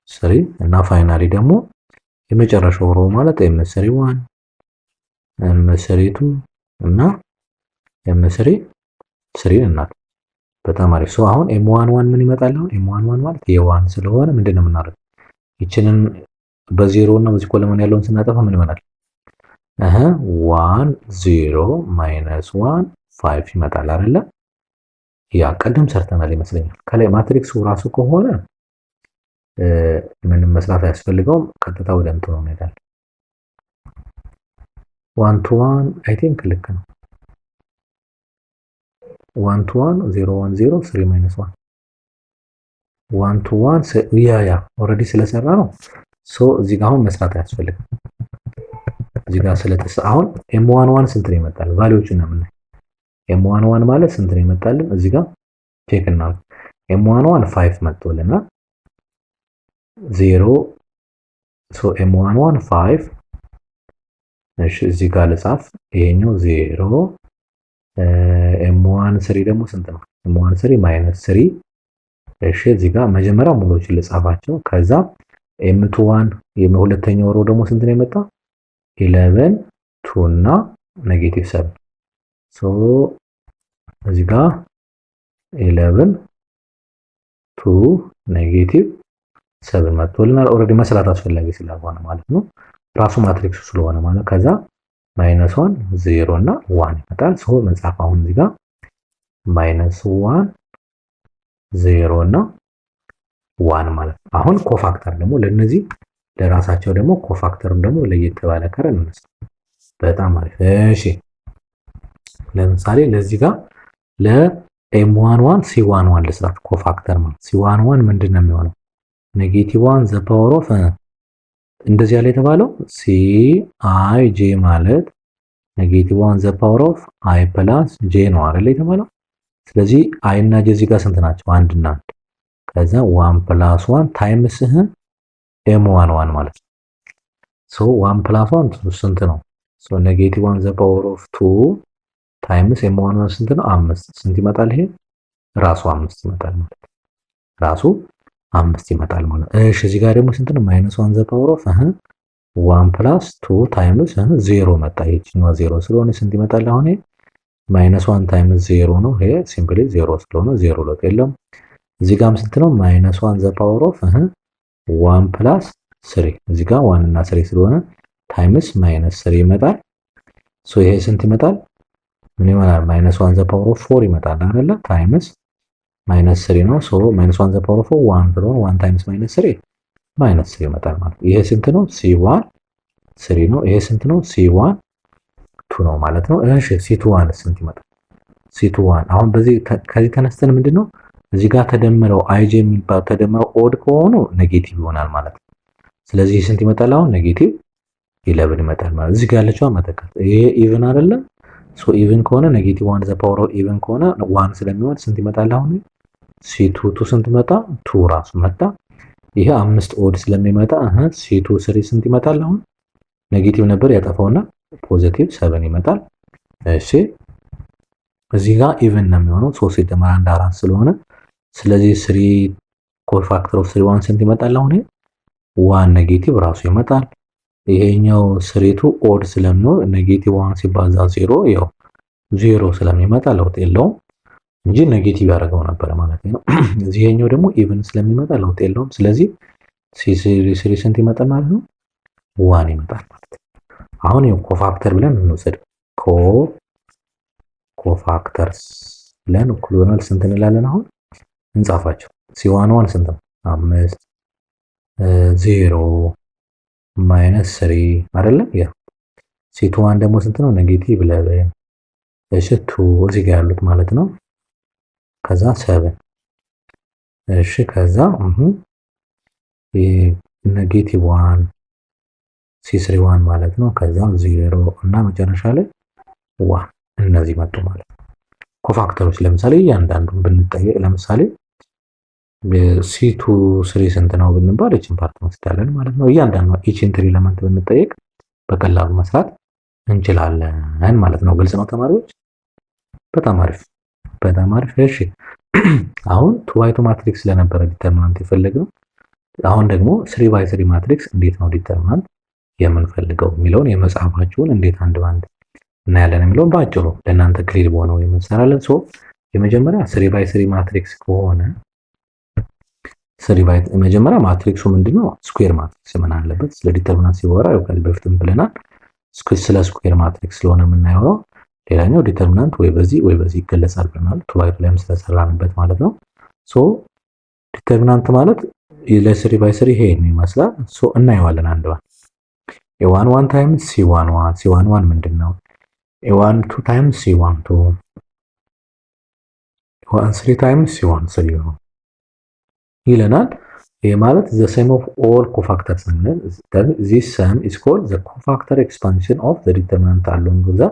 3 እና ፋይናሊ ደግሞ የመጨረሻው ሮ ማለት ኤም 3 1 ኤም 3 2 እና ኤም 3 3 እና በጣም አሪፍ። ሶ አሁን ኤም 1 1 ምን ይመጣል? አሁን ኤም 1 1 ማለት የ1 ስለሆነ ምንድነው የምናደርገው? ይችንን በዜሮ እና በዚህ ኮለመን ያለውን ስናጠፋ ምን ይሆናል? 1 0 ማይነስ 1 5 ይመጣል አይደለ? ያ ቀደም ሰርተናል ይመስለኛል። ከላይ ማትሪክሱ ራሱ ከሆነ ምንም መስራት አያስፈልገውም። ቀጥታ ወደ እንትኑ እንሄዳለን። 1 to 1 አይ ቲንክ ልክ ነው። 1 to 1 0 1 0 3 minus 1 1 to 1 ያ ኦልሬዲ ስለሰራ ነው። ሶ እዚህ ጋር አሁን መስራት አያስፈልግም። እዚህ ጋር አሁን ኤም 1 1 ስንት ነው ይመጣል? ቫልዩዎችን ነው የምናይ። ኤም 1 1 ማለት ስንት ነው ይመጣልን? እዚህ ጋር ቼክ እናድርግ። ኤም 1 1 5 መጥቶልና 0 ሶ ኤም 1 1 5 እሺ እዚህ ጋር ልጻፍ። ይሄኛው 0 ኤም 1 3 ደግሞ ስንት ነው? ኤም 1 3 ማይነስ 3 እሺ እዚህ ጋር መጀመሪያ ሙሉዎችን ልጻፋቸው። ከዛ ኤም 2 1 የሁለተኛው ሮ ደግሞ ስንት ነው የመጣ? 11 2 እና ኔጌቲቭ 7 ሶ እዚህ ጋር 11 2 ኔጌቲቭ 7 መጥቶልናል። ኦልሬዲ መስራት አስፈላጊ ስላልሆነ ማለት ነው ራሱ ማትሪክሱ ስለሆነ ማለት። ከዛ ማይነስ 1 0 እና 1 ይመጣል። ሶ መጻፍ አሁን እዚህ ጋር ማይነስ 1 0 እና 1 ማለት ነው። አሁን ኮፋክተር ደግሞ ለነዚህ ለራሳቸው ደግሞ ኮፋክተርም ደግሞ ለየት ባለ ከረን እንስ በጣም አሪፍ። እሺ ለምሳሌ ለዚህ ጋር ለኤም 1 1 ሲ 1 1 ልስራት ኮፋክተር ማለት ሲ 1 1 ምንድነው የሚሆነው? ኔጌቲቭ 1 ዘ ፓወር ኦፍ እንደዚህ ያለ የተባለው ሲ አይ ጄ ማለት ኔጌቲቭ 1 ዘ ፓወር ኦፍ አይ ፕላስ ጄ ነው አይደል የተባለው። ስለዚህ አይ እና ጄ እዚህ ጋር ስንት ናቸው? 1 እና 1 ከዛ 1 ፕላስ 1 ታይምስ ኤም 1 1 ማለት ነው። ሶ 1 ፕላስ 1 ስንት ነው? ሶ ኔጌቲቭ 1 ዘ ፓወር ኦፍ 2 ታይምስ ኤም 1 1 ስንት ነው? 5 ስንት ይመጣል? ይሄ ራሱ 5 ይመጣል ማለት ነው። ራሱ 5 ይመጣል ማለት ነው። እሺ እዚህ ጋር ደግሞ ስንት ነው? ማይነስ 1 ዘ ፓወር ኦፍ 1 ፕላስ 2 ታይምስ 0 መጣ። ይሄኛው 0 ስለሆነ ስንት ይመጣል? አሁን ይሄ ማይነስ 1 ታይምስ 0 ነው። ይሄ ሲምፕሊ 0 ስለሆነ 0 ለውጥ የለም። እዚህ ጋርም ስንት ነው? ማይነስ 1 ዘ ፓወር ኦፍ 1 ፕላስ 3 እዚህ ጋር 1 እና 3 ስለሆነ ታይምስ ማይነስ 3 ይመጣል። ሶ ይሄ ስንት ይመጣል? ምን ይሆናል? ማይነስ 1 ዘ ፓወር ኦፍ 4 ይመጣል አይደለ? ታይምስ ማይነስ 3 ነው። ሶ ማይነስ 1 ዘ ፓወር ኦፍ 1 ስለሆነ 1 ታይምስ ማይነስ 3 ማይነስ 3 ይመጣል ማለት ነው። ይሄ ስንት ነው? C1 3 ነው። ይሄ ስንት ነው? C1 2 ነው ማለት ነው። እሺ C2 1 ስንት ይመጣል? C2 1 አሁን ከዚህ ተነስተን ምንድነው እዚህ ጋር ተደምረው አይጄ የሚባል ተደምረው ኦድ ከሆኑ ኔጌቲቭ ይሆናል ማለት ነው። ስለዚህ ስንት ይመጣል? አሁን ኔጌቲቭ 11 ይመጣል ማለት እዚህ ጋር ያለችው መተካት። ይሄ ኢቭን አይደለ? ሶ ኢቭን ከሆነ ኔጌቲቭ 1 ዘ ፓወር ኦፍ ኢቭን ከሆነ 1 ስለሚሆን ስንት ይመጣል? አሁን ሲ2 ስንት መጣ? 2 ራሱ መጣ። ይሄ 5 ኦድ ስለሚመጣ ሲ2 3 ስንት ይመጣል? አሁን ኔጌቲቭ ነበር ያጠፋውና ፖዚቲቭ 7 ይመጣል። እሺ እዚህ ጋር ኢቭን ነው የሚሆነው 3 ሲደመር 1 4 ስለሆነ ስለዚህ 3 ኮፋክተር ኦፍ 3 1 ስንት ይመጣል? አሁን 1 ኔጌቲቭ ራሱ ይመጣል። ይሄኛው 3 ኦድ ስለሚሆን ኔጌቲቭ 1 ሲባዛ 0 ያው 0 ስለሚመጣ ለውጥ የለውም እንጂ ኔጌቲቭ ያደርገው ነበር ማለት ነው። እዚህኛው ደግሞ ኢቭን ስለሚመጣ ለውጥ የለውም። ስለዚህ ሲ3 ስንት ይመጣል ማለት ነው? 1 ይመጣል ማለት ነው። አሁን ይሄው ኮፋክተር ብለን እንወስድ። ኮፋክተርስ ብለን እኩል ይሆናል ስንት እንላለን? አሁን እንጻፋቸው። ሲ1 ስንት ነው? 5 0 ማይነስ 3 አይደለ? ያ ሲ2 ደግሞ ስንት ነው? ኔጌቲቭ 11 እሺ 2 እዚህ ጋር ያሉት ማለት ነው። ከዛ 7 እሺ ከዛ ኔጌቲቭ 1 ሲ3 ማለት ነው። ከዛ 0 እና መጨረሻ ላይ 1 እነዚህ መጡ ማለት ነው። ኮፋክተሮች ለምሳሌ እያንዳንዱን ብንጠየቅ ለምሳሌ ሲ2 3 ስንት ነው ብንባል እቺን ፓርት መስታለን ማለት ነው። እያንዳንዱ ኢችን ትሪ ኤሌመንት ብንጠየቅ በቀላሉ መስራት እንችላለን ማለት ነው። ግልጽ ነው ተማሪዎች? በጣም አሪፍ በጣም አሪፍ። እሺ አሁን 2 by 2 ማትሪክስ ስለነበረ ዲተርሚናንት የፈለግነው አሁን ደግሞ 3 by 3 ማትሪክስ እንዴት ነው ዲተርሚናንት የምንፈልገው የሚለውን የመጽሐፋችሁን እንዴት አንድ ባንድ እናያለን የሚለውን በአጭሩ ለእናንተ ክሊር በሆነው የምንሰራለን። ሶ የመጀመሪያ 3 by 3 ማትሪክስ ከሆነ መጀመሪያ ማትሪክሱ ምንድነው? ስኩዌር ማትሪክስ ምን አለበት? ስለ ዲተርሚናንት ሲወራ ያውቃል በፊትም ብለናል። ስለ ስኩዌር ማትሪክስ ስለሆነ የምናየው ሌላኛው ዲተርሚናንት ወይ በዚህ ይገለጻል ብለናል። 2 by 2 ላይም ስለሰራንበት ማለት ነው። ሶ ዲተርሚናንት ማለት ለ3 by 3 ይሄን ይመስላል። ሶ እናየዋለን አንድ ባንድ። a11 ታይምስ c11 ምንድነው? a12 ታይምስ c12 a13 ታይምስ c13 ነው ይለናል። ይሄ ማለት the sum of all cofactors ነው። this sum is called the cofactor expansion of the determinant along the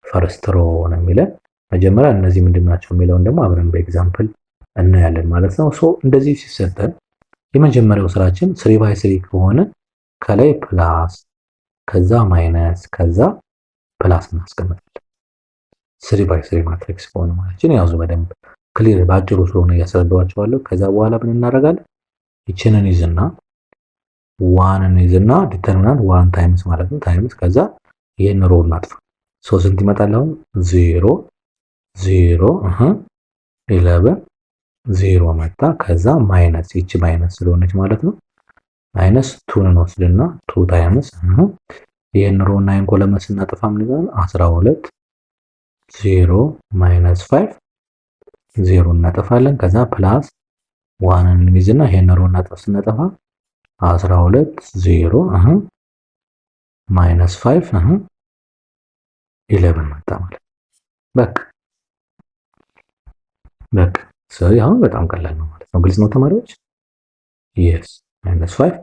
first row ነው የሚለው። መጀመሪያ እነዚህ ምንድናቸው የሚለውን ደግሞ አብረን በኤግዛምፕል እናያለን ማለት ነው። ሶ እንደዚህ ሲሰጠን የመጀመሪያው ስራችን 3 by 3 ከሆነ ከላይ ፕላስ ከዛ ማይነስ ከዛ ፕላስ እናስቀምጣለን። 3 by 3 ማትሪክስ ከሆነ ማለት ነው። ያዙ በደንብ ክሊር ባጭሩ ስለሆነ ያስረዳዋችኋለሁ። ከዛ በኋላ ምን እናደርጋለን? ይችንን ይዝና 1ን ይዝና ዲተርሚናንት 1 ታይምስ ማለት ነው ታይምስ ከዛ ይሄን ሮ እናጥፋ። ሶ ስንት ይመጣል? አሁን 0 0 11 0 መጣ። ከዛ ማይነስ ይቺ ማይነስ ስለሆነች ማለት ነው ማይነስ 2ን ወስድና 2 ታይምስ ይሄን ሮ እና ይሄን ኮለመን ስናጠፋ ምን ይሆናል? 12 0 ማይነስ 5 0 እናጠፋለን። ከዛ ፕላስ 1ን እንይዝና ይሄን ሮ ስናጠፋ 12 0 ማይነስ 5 11 መጣ ማለት በቃ አሁን በጣም ቀላል ነው ማለት ነው። ግልጽ ነው ተማሪዎች? yes ማይነስ 5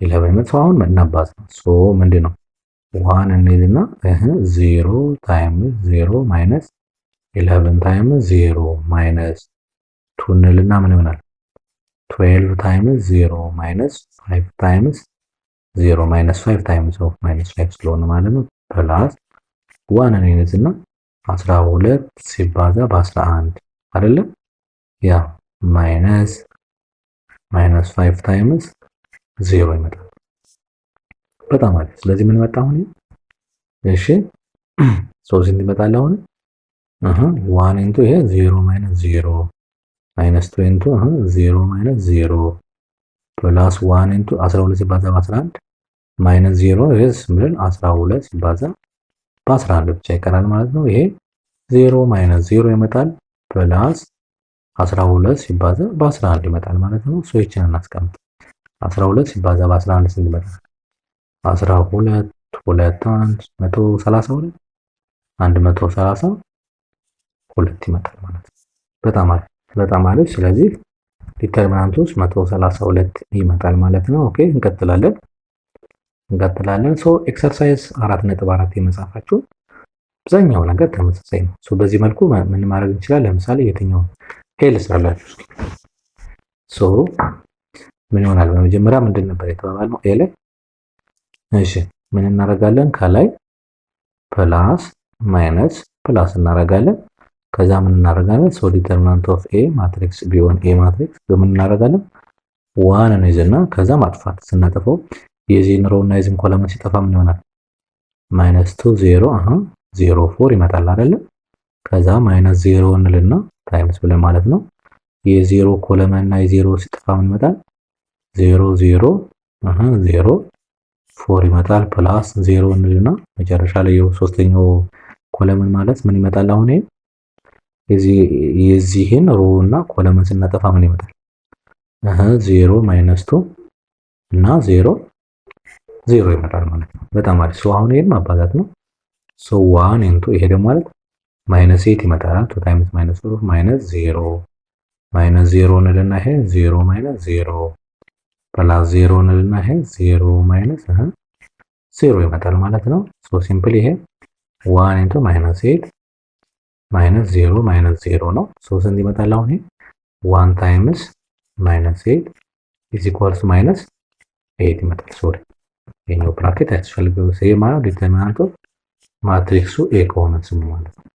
11 መጣ። አሁን እናባዝ ነው። ሶ ምንድነው 1 እንይዝና 0 ታይምስ 0 ማይነስ 11 ታይምስ 0 ማይነስ 2 እንልና ምን ይሆናል? 12 ታይምስ 0 ማይነስ 5 ታይምስ 0 ማይነስ 5 ታይምስ ኦፍ ማይነስ 5 ስለሆነ ማለት ነው ፕላስ 1 እንይዝና 12 ሲባዛ በ11 አይደለ? ያ ማይነስ 5 ታይምስ 0 ይመጣል። በጣም አሪፍ። ስለዚህ ምን መጣ አሁን? እሺ 3 ይመጣል አሁን 1 ኢንቱ ይሄ 0 ማይነስ 0 ማይነስ 2 ኢንቱ 0 ማይነስ 0 ፕላስ 1 ኢንቱ 12 ሲባዛ በ11 ማይነስ 0 ይሄስ ምን 12 ሲባዛ በ11 ብቻ ይቀራል ማለት ነው። ይሄ 0 ማይነስ 0 ይመጣል ፕላስ 12 ሲባዛ በ11 ይመጣል ማለት ነው። ሶ ይችን እናስቀምጥ። 12 ሲባዛ በ11 ስንት ይመጣል? 12 2 1 132 132 ይመጣል ማለት ነው። በጣም አሪፍ። በጣም አሪፍ። ስለዚህ ዲተርሚናንት ውስጥ 132 ይመጣል ማለት ነው። ኦኬ እንቀጥላለን። ሶ ኤክሰርሳይዝ 4.4 የመጻፋችሁ አብዛኛው ነገር ተመሳሳይ ነው። ሶ በዚህ መልኩ ምን ማድረግ እንችላለን? ለምሳሌ የትኛው ሄል ስራላችሁ እስኪ። ሶ ምን ይሆናል? በመጀመሪያ ምንድን ነበር የተባባልነው? ኤ ላይ እሺ ምን እናደርጋለን? ከላይ ፕላስ ማይነስ ፕላስ እናደርጋለን። ከዛ ምን እናደርጋለን? ሶ ዲተርሚናንት ኦፍ ኤ ማትሪክስ ቢሆን ኤ ማትሪክስ በምን እናደርጋለን? ዋን እንይዝና ከዛ ማጥፋት ስናጠፋው የዚህን ሮ እና የዚህን ኮለመን ሲጠፋ ምን ይሆናል? -2 0 0 4 ይመጣል አይደለ? ከዛ -0 እንልና ታይምስ ብለን ማለት ነው። የዜሮ ኮለመን እና የዜሮ ሲጠፋ ምን ይመጣል? 0 0 0 4 ይመጣል። ፕላስ 0 እንልና መጨረሻ ላይ ሶስተኛው ኮለመን ማለት ምን ይመጣል? አሁን የዚህን ሮ እና ኮለመን ስናጠፋ ምን ይመጣል? 0 -2 እና 0 0 ይመጣል ማለት ነው። በጣም አሪፍ። ሶ አሁን ይሄን ማባዛት ነው። ሶ 1 ኢንቱ ይሄ ደግሞ ማለት -8 ይመጣል። 2 ታይምስ -4 -0 -0 እንልና ይሄ 0 -0 ፕላስ 0 እንልና ይሄ 0 0 ይመጣል ማለት ነው። ሶ ሲምፕሊ ይሄ 1 ኢንቱ -8 -0 -0 ነው። ሶ ስንት ይመጣል? አሁን ይሄ 1 ታይምስ -8 ኢዝ ኢኳልስ -8 ይመጣል። ሶሪ የኛው ብራኬት አያስፈልገው። ይሄ ማለት ዲተርሚናንት ኦፍ ማትሪክሱ ኤ ከሆነ ስሙ ማለት ነው።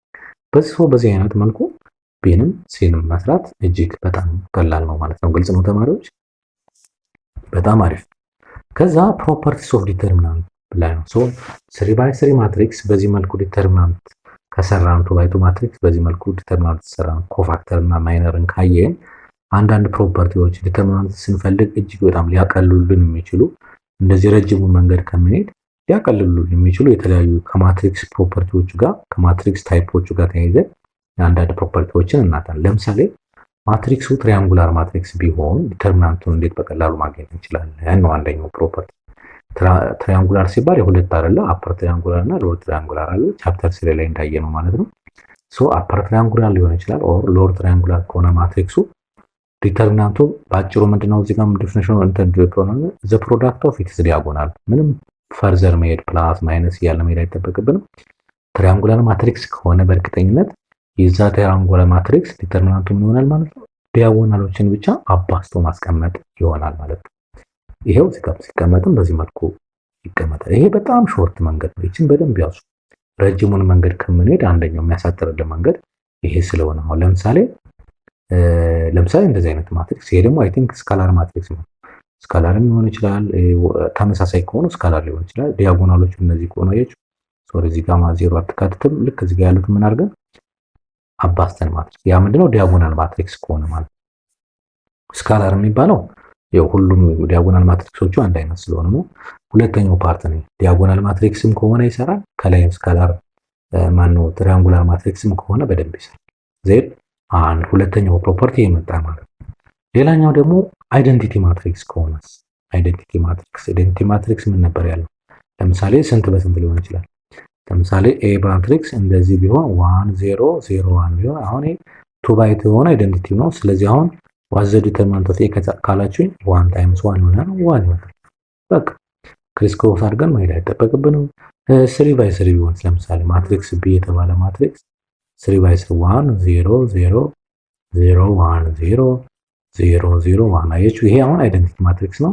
በዚህ አይነት መልኩ ቢንም ሲንም መስራት እጅግ በጣም ቀላል ነው ማለት ነው። ግልጽ ነው ተማሪዎች? በጣም አሪፍ። ከዛ ፕሮፐርቲስ ኦፍ ዲተርሚናንት ላይ ነው። ሶ 3x3 ማትሪክስ በዚህ መልኩ ዲተርሚናንት ከሰራን 2x2 ማትሪክስ በዚህ መልኩ ዲተርሚናንት ከሰራን ኮፋክተር እና ማይነርን ካየን አንዳንድ ፕሮፐርቲዎች ዲተርሚናንት ስንፈልግ እጅግ በጣም ሊያቀሉልን የሚችሉ እንደዚህ ረጅሙ መንገድ ከምንሄድ ሊያቀልሉልን የሚችሉ የተለያዩ ከማትሪክስ ፕሮፐርቲዎች ጋር ከማትሪክስ ታይፖቹ ጋር ተያይዘን አንዳንድ ፕሮፐርቲዎችን እናጣለን። ለምሳሌ ማትሪክሱ ትሪያንጉላር ማትሪክስ ቢሆን ዲተርሚናንቱን እንዴት በቀላሉ ማግኘት እንችላለን ነው አንደኛው ፕሮፐርቲ። ትሪያንጉላር ሲባል የሁለት አይደለ፣ አፐር ትሪያንጉላር እና ሎወር ትሪያንጉላር አለ። ቻፕተር 3 ላይ እንዳየነው ማለት ነው። ሶ አፐር ትሪያንጉላር ሊሆን ይችላል ኦር ሎወር ትሪያንጉላር ከሆነ ማትሪክሱ ዲተርሚናንቱ ባጭሩ ምንድነው? እዚህ ጋር ዲፊኒሽኑ ዘ ፕሮዳክት ኦፍ ኢትስ ዲያጎናል። ምንም ፈርዘር መሄድ ፕላስ ማይነስ እያለ መሄድ አይጠበቅብንም። ትሪያንጉላር ማትሪክስ ከሆነ በእርግጠኝነት የዛ ትሪያንጉላር ማትሪክስ ዲተርሚናንቱ ምን ይሆናል ማለት ነው? ዲያጎናሎችን ብቻ አባዝቶ ማስቀመጥ ይሆናል ማለት ነው። ይሄው እዚህ ጋር ሲቀመጥም በዚህ መልኩ ይቀመጣል። ይሄ በጣም ሾርት መንገድ ነው። ይችን በደንብ ያዙ። ረጅሙን መንገድ ከምንሄድ አንደኛው የሚያሳጥርልን መንገድ ይሄ ስለሆነ አሁን ለምሳሌ እንደዚህ አይነት ማትሪክስ ይሄ ደግሞ አይ ቲንክ ስካላር ማትሪክስ ነው። ስካላርም ሊሆን ይችላል፣ ተመሳሳይ ከሆኑ ስካላር ሊሆን ይችላል። ዲያጎናሎቹ እነዚህ ከሆኑ አያችሁ፣ ሶሪ እዚህ ጋር ዜሮ አትካትትም። ልክ እዚህ ጋር ያሉት ምን አድርገን አባስተን ማትሪክስ ያ ምንድነው? ዲያጎናል ማትሪክስ ከሆነ ማለት ስካላር የሚባለው ያው ሁሉም ዲያጎናል ማትሪክሶቹ አንድ አይነት ስለሆነ ነው። ሁለተኛው ፓርት ነው። ዲያጎናል ማትሪክስም ከሆነ ይሰራል፣ ከላይም ስካላር ማነው ትሪያንጉላር ማትሪክስም ከሆነ በደንብ ይሰራል። ዜድ አንድ ሁለተኛው ፕሮፐርቲ የመጣ ማለት ነው። ሌላኛው ደግሞ አይደንቲቲ ማትሪክስ ከሆነስ አይደንቲቲ ማትሪክስ ምን ነበር ያለው? ለምሳሌ ስንት በስንት ሊሆን ይችላል? ለምሳሌ ኤ ማትሪክስ እንደዚህ ቢሆን 1 0 0 1 ቢሆን አሁን 2 ባይ 2 ሆነ አይደንቲቲ ነው። ስለዚህ አሁን ዋዘ ዲተርሚናንት ኦፍ ኤ ካላችሁኝ 1 ታይምስ 1 ይሆናል 1 ይሆናል። በቃ ክሪስ ክሮስ አድርገን መሄድ አይጠበቅብንም። 3 ባይ 3 ቢሆን ለምሳሌ ማትሪክስ ቢ የተባለ ማትሪክስ 3 ባይ 3 1 0 0 0 1 0 0 0 1 አያችሁ፣ ይሄ አሁን አይደንቲቲ ማትሪክስ ነው